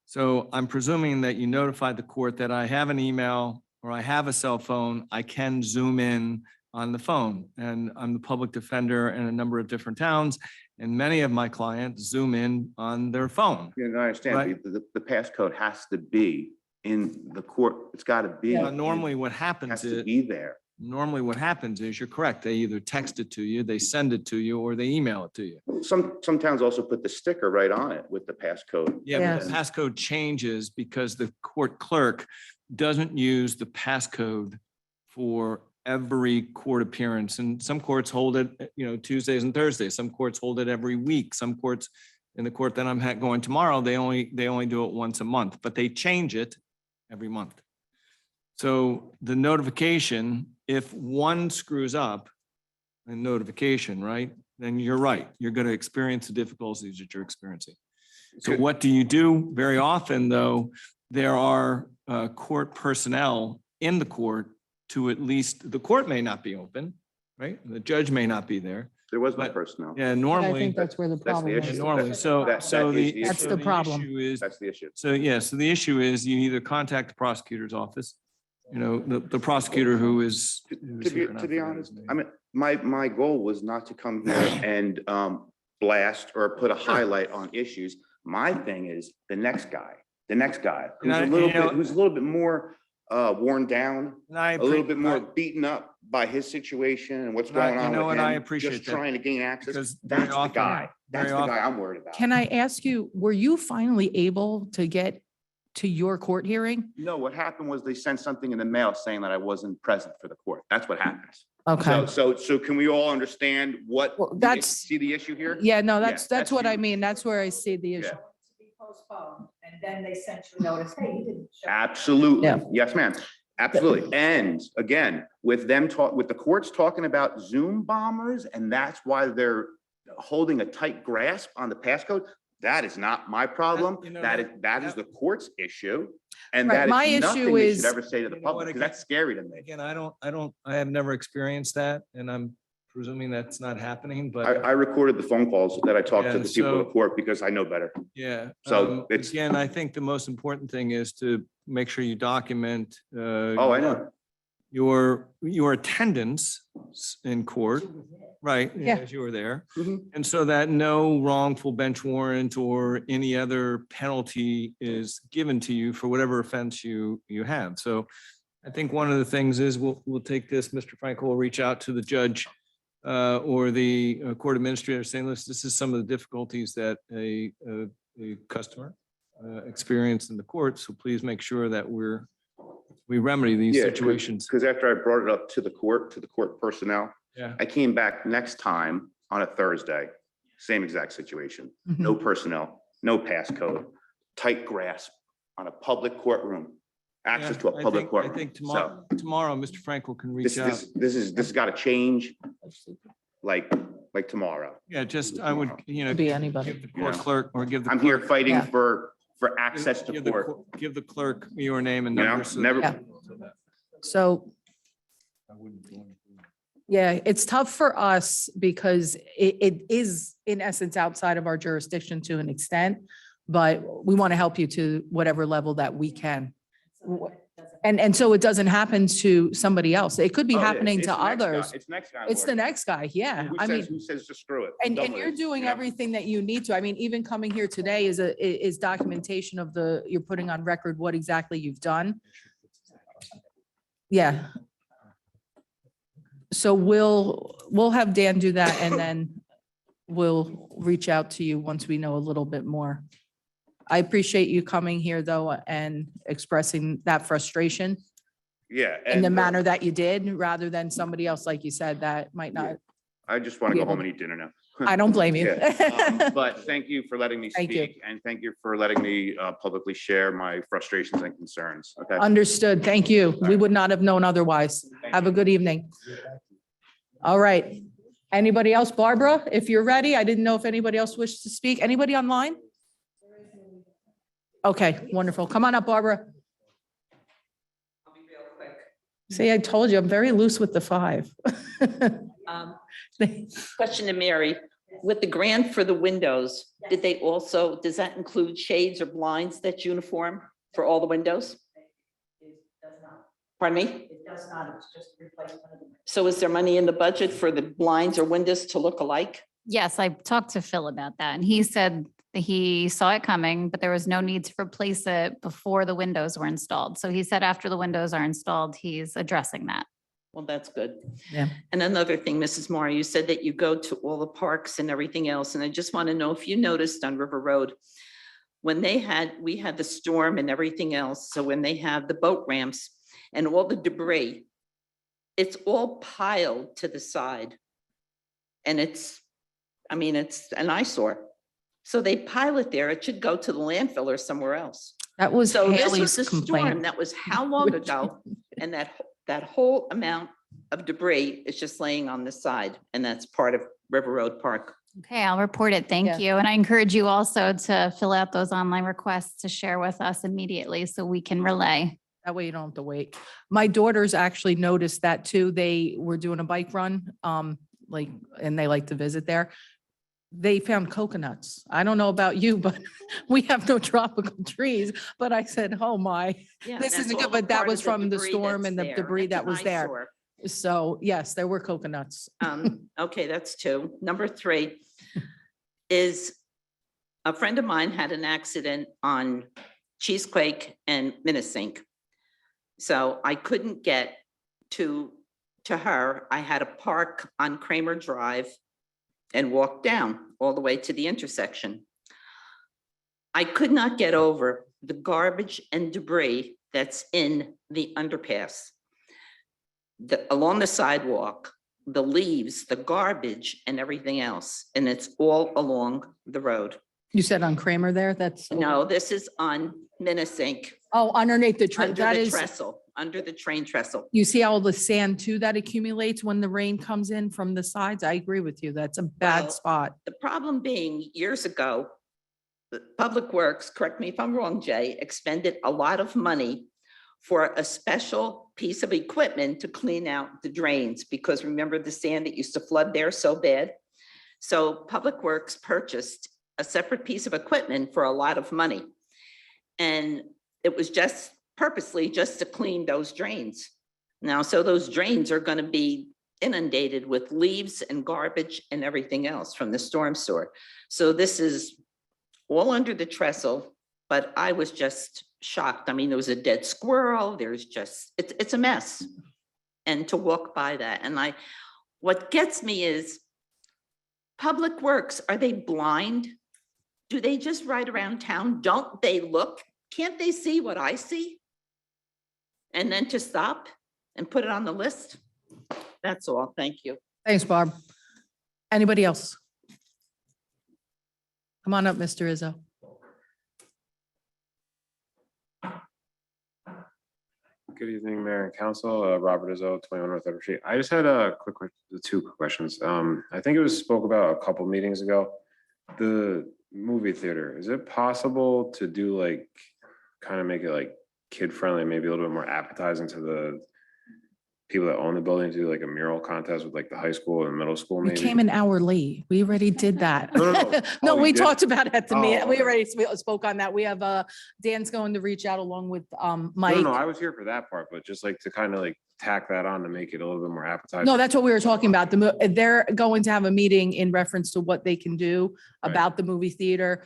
So I'm presuming that you notified the court that I have an email or I have a cell phone, I can Zoom in on the phone. And I'm the public defender in a number of different towns, and many of my clients Zoom in on their phone. I understand, Right. the passcode has to be in the court. It's got to be. Normally what It happens has is. to be there. Normally what happens is, you're correct, they either text it to you, they send it to you, or they email it to you. Some towns also put the sticker right on it with the passcode. Yeah, but the Yes. passcode changes because the court clerk doesn't use the passcode for every court appearance. And some courts hold it, Tuesdays and Thursdays. Some courts hold it every week. Some courts, in the court that I'm going tomorrow, they only do it once a month, but they change it every month. So the notification, if one screws up a notification, right, then you're right. You're going to experience the difficulties that you're experiencing. So what do you do? Very often, though, there are court personnel in the court to at least, the court may not be open, right? The judge may not be there. There was no But- personnel. Yeah, I normally. think that's where the the problem issue. is. Normally, so, That- so that is the. the That's so the problem. issue is, That's the issue. so yeah, so the issue is you either contact the prosecutor's office the prosecutor who's To here, and I be forgot honest, his name. I mean, my goal was not to come here and blast or put a highlight on issues. My thing is the next guy And I- you know- who's a little bit more worn down, And I a little appre- bit more beaten up by his situation and what's And I- going on you know with what, I him, appreciate just that, trying to gain access. because very That's the often- guy. That's very the guy often- I'm worried about. Can I ask you, were you finally able to get to your court hearing? No, what happened was they sent something in the mail saying that I wasn't present for the court. That's what happened. Okay. So can we all understand Well, what, that's- see the issue here? Yeah, no, Yeah, that's what I huge. mean. That's where I see the issue. Yeah. To be postponed, and then they sent you a notice, hey, you didn't show. Absolutely. Yeah. Yes, ma'am. Absolutely. And again, with the courts talking about Zoom bombers, and that's why they're holding a tight grasp on the passcode. That is not my problem. you know, That is the court's issue. And Right, that my is issue nothing they is- should ever say to the You know what, public, because again- that's scary to me. Again, I have never experienced that, and I'm presuming that's not happening, but I recorded the phone calls that I talked Yeah, to the people in the so- court because I know better. yeah. So it's- Again, I think the most important thing is to make sure you document. Oh, I know. Your attendance in court, right? Yeah. As you were there. Mhm. And so that no wrongful bench warrant or any other penalty is given to you for whatever offense you have. So I think one of the things is we'll take this, Mr. Frankel will reach out to the judge or the court administrator saying, listen, this is some of the difficulties that a customer experienced in the court. So please make sure that we remedy these Yeah, situations. Because after I brought it up to the court personnel, Yeah. I came back next time on a Thursday, same exact situation. Mm-hmm. No personnel, no passcode, tight grasp on a public courtroom, access to a public I courtroom. think So tomorrow, Mr. Frankel can reach out. this has got to change like tomorrow. Yeah, just, I would, Be anybody. give the court clerk or give the. I'm here clerk- fighting Yeah. for access to give the court. Give the clerk your name and You know, number. so never- that- So, yeah, it's tough for us because it is in essence outside of our jurisdiction to an extent, but we want to help you to whatever level that we can. And so it doesn't happen to somebody else. It could be Oh, yeah, happening it's to the next guy. others. It's next guy. It's the next guy, yeah. I mean, Who says just screw it? I'm and done with you're it, doing you know? everything that you need to. I mean, even coming here today is documentation of you're putting on record what exactly you've done. Yeah. So we'll have Dan do that and then we'll reach out to you once we know a little bit more. I appreciate you coming here though and expressing that frustration Yeah. in the and, manner that you did, rather than somebody else, like you said, that might not. I just want to be go able- home and eat dinner now. I don't blame you. Yeah, But thank you for letting me Thank you. speak and thank you for letting me publicly share my frustrations and concerns. Okay. Understood. Thank you. We would not have known otherwise. Have a good evening. All right. Anybody else? Barbara, if you're ready, I didn't know if anybody else wished to speak. Anybody online? Okay, wonderful. Come on up, Barbara. See, I told you, I'm very loose with the 5. Question to Mary, with the grant for the windows, did they also, does that include shades or blinds that's uniform for all the windows? Pardon me? It does not, it's just a replacement of the. So is there money in the budget for the blinds or windows to look alike? Yes, I talked to Phil about that and he said that he saw it coming, but there was no need to replace it before the windows were installed. So he said after the windows are installed, he's addressing that. Well, that's good. Yeah. And another thing, Mrs. Moore, you said that you go to all the parks and everything else, and I just want to know if you noticed on River Road, when we had the storm and everything else, so when they have the boat ramps and all the debris, it's all piled to the side. And it's an eyesore. So they pile it there. It should go to the landfill or somewhere else. That was So this was Haley's the storm. complaint. That was how long ago? And that whole amount of debris is just laying on the side, and that's part of River Road Park. Okay, I'll report it. Yeah. Thank you. And I encourage you also to fill out those online requests to share with us immediately so we can relay. That way you don't have to wait. My daughters actually noticed that too. They were doing a bike run, and they like to visit there. they found coconuts. I don't know about you, but we have no tropical trees. But I said, oh my, Yeah, this that's isn't all good. a But that part of was from the debris storm that's and the there. debris It's that an was there. eyesore. So yes, there were coconuts. Okay, that's two. Number three is a friend of mine had an accident on Cheesequake and Minnesink. So I couldn't get to her. I had to park on Kramer Drive and walk down all the way to the intersection. I could not get over the garbage and debris that's in the underpass. Along the sidewalk, the leaves, the garbage and everything else, and it's all along the road. You said on Kramer there, that's. No, this is on Minnesink, Oh, underneath the, under that the is, trestle, under the train trestle. you see all the sand too that accumulates when the rain comes in from the sides. I agree with you. That's a bad Well, spot. The problem being, years ago, the Public Works, correct me if I'm wrong, Jay, expended a lot of money for a special piece of equipment to clean out the drains, because remember the sand that used to flood there so bad? So Public Works purchased a separate piece of equipment for a lot of money. And it was just purposely just to clean those drains. Now, so those drains are gonna be inundated with leaves and garbage and everything else from the storm sewer. So this is all under the trestle, but I was just shocked. I mean, there was a dead squirrel. There's just, it's a mess. And to walk by that, and what gets me is Public Works, are they blind? Do they just ride around town? Don't they look? Can't they see what I see? And then to stop and put it on the list? That's all. Thank you. Thanks, Barb. Anybody else? Come on up, Mr. Izzo. Good evening, Mayor and Council. Robert Izzo, 21 North Edward Street. I just had two quick questions. I think it was spoke about a couple meetings ago. The movie theater, is it possible to do like, kind of make it like kid friendly, maybe a little bit more appetizing to the people that own the building, to do like a mural contest with like the high school and middle school We maybe? came an hour late. We already did that. No. No, Oh, you we did? talked about it at the meeting. Oh, We okay. already spoke on that. We have, Dan's going to reach out along with, Mike. No, I was here for that part, but just like to kind of like tack that on to make it a little bit more appetizing. No, that's what we were talking about. They're going to have a meeting in reference to what they can do Right. about the movie theater.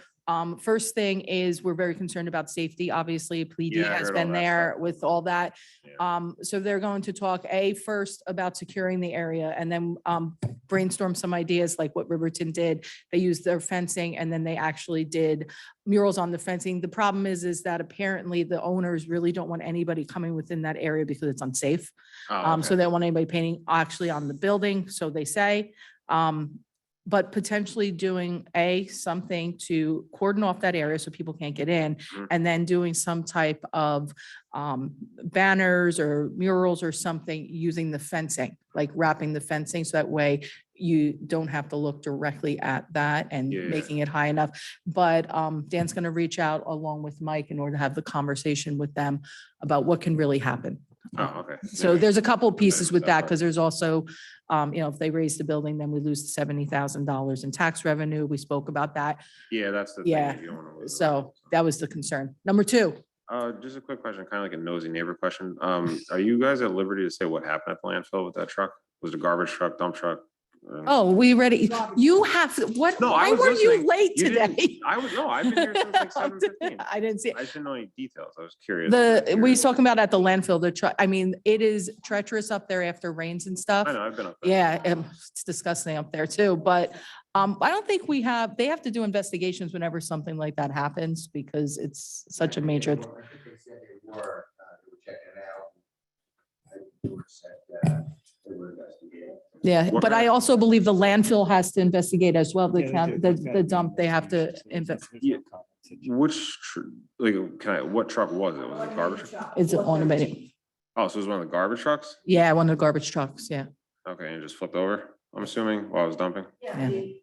First thing is we're very concerned about safety. Obviously, PD Yeah, I has heard been all that there stuff. with all that. Yeah. So they're going to talk first about securing the area and then brainstorm some ideas like what Riverton did. They used their fencing and then they actually did murals on the fencing. The problem is that apparently the owners really don't want anybody coming within that area because it's unsafe. Oh, So okay. they don't want anybody painting actually on the building, so they say. But potentially doing something to cordon off that area so people can't get in. Mhm. And then doing some type of banners or murals or something using the fencing, like wrapping the fencing. So that way you don't have to look directly at that and Yeah. making it high enough. But Dan's going to reach out along with Mike in order to have the conversation with them about what can really happen. Oh, okay. So Yeah. there's a couple pieces with that, Separate. because there's also, if they raise the building, then we lose $70,000 in tax revenue. We spoke about that. Yeah, that's the thing. Yeah. You don't wanna lose it. So that was the concern. Number two, Just a quick question, kind of like a nosy neighbor question. Are you guys at liberty to say what happened at the landfill with that truck? Was it a garbage truck, dump truck? oh, we ready? You have, what, No, I why was were you listening. late You didn't- today? I've been here since like 7:15. I didn't see it. I just didn't know any details. I was curious. We was talking about at the landfill, the truck, I mean, it is treacherous up there after rains and stuff. I know, I've been up there. Yeah, it's disgusting up there too, but I don't think they have to do investigations whenever something like that happens because it's such a major. Well, I think they said they were checking it out. They were said, they were investigating. Yeah, What but I also believe the landfill has to investigate as well, the Yeah, they count, do. the dump, they have to invest. Yeah. What truck was it? Was it a garbage? truck? Is it automated? Oh, so it was one of the garbage trucks? Yeah, one of the garbage trucks, yeah, Okay, and it just flipped over, I'm assuming, while I was dumping? Yeah. the-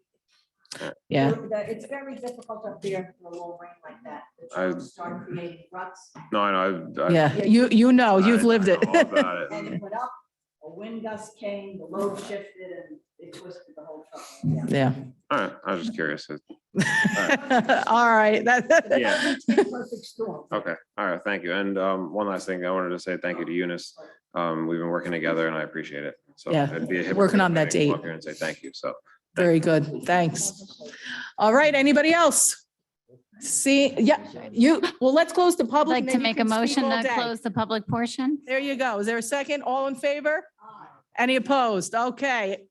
yeah. It's very difficult up there for a little rain like that. The I- trucks start creating ruts No, I know. Yeah, you know, you've lived it. I know all about it. and it went up, a wind gust came, the load shifted and it twisted the whole truck. Yeah. Yeah, All right, I was just curious. All right, Yeah. Perfect storm. Okay, all right, thank you. And one last thing, I wanted to say thank you to Eunice. We've been working together and I appreciate it. So Yeah, it'd be a working hypocrite on if I that didn't come date. up here and say thank you, so. Very good. Thanks. All right, anybody else? See, yeah, let's close the I'd public. like and to then you make a can speak motion all to day. close the public portion. There you go. Is there a second? All in favor? Any opposed? Okay,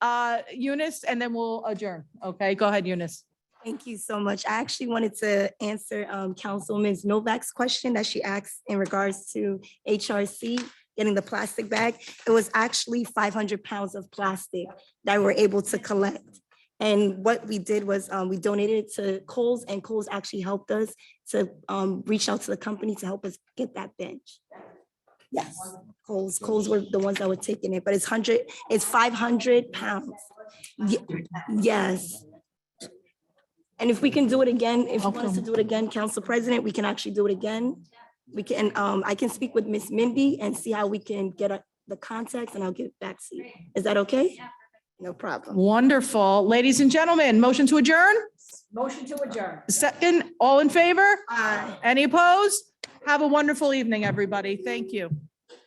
Eunice, and then we'll adjourn. Okay, go ahead, Eunice. Thank you so much. I actually wanted to answer Councilwoman Novak's question that she asked in regards to HRC getting the plastic bag. It was actually 500 pounds of plastic that we were able to collect. And what we did was we donated it to Kohl's, and Kohl's actually helped us to reach out to the company to help us get that bench. Yes, Kohl's were the ones that were taking it, but it's 500 pounds. Yes. And if we can do it again, if you want us to do it again, Council President, we can actually do it again. We can, I can speak with Miss Mindy and see how we can get the contacts, and I'll get back to you. Is that okay? No problem. Wonderful. Ladies and gentlemen, motion to adjourn? Motion to adjourn. Second, all in favor? Aye. Any opposed? Have a wonderful evening, everybody. Thank you.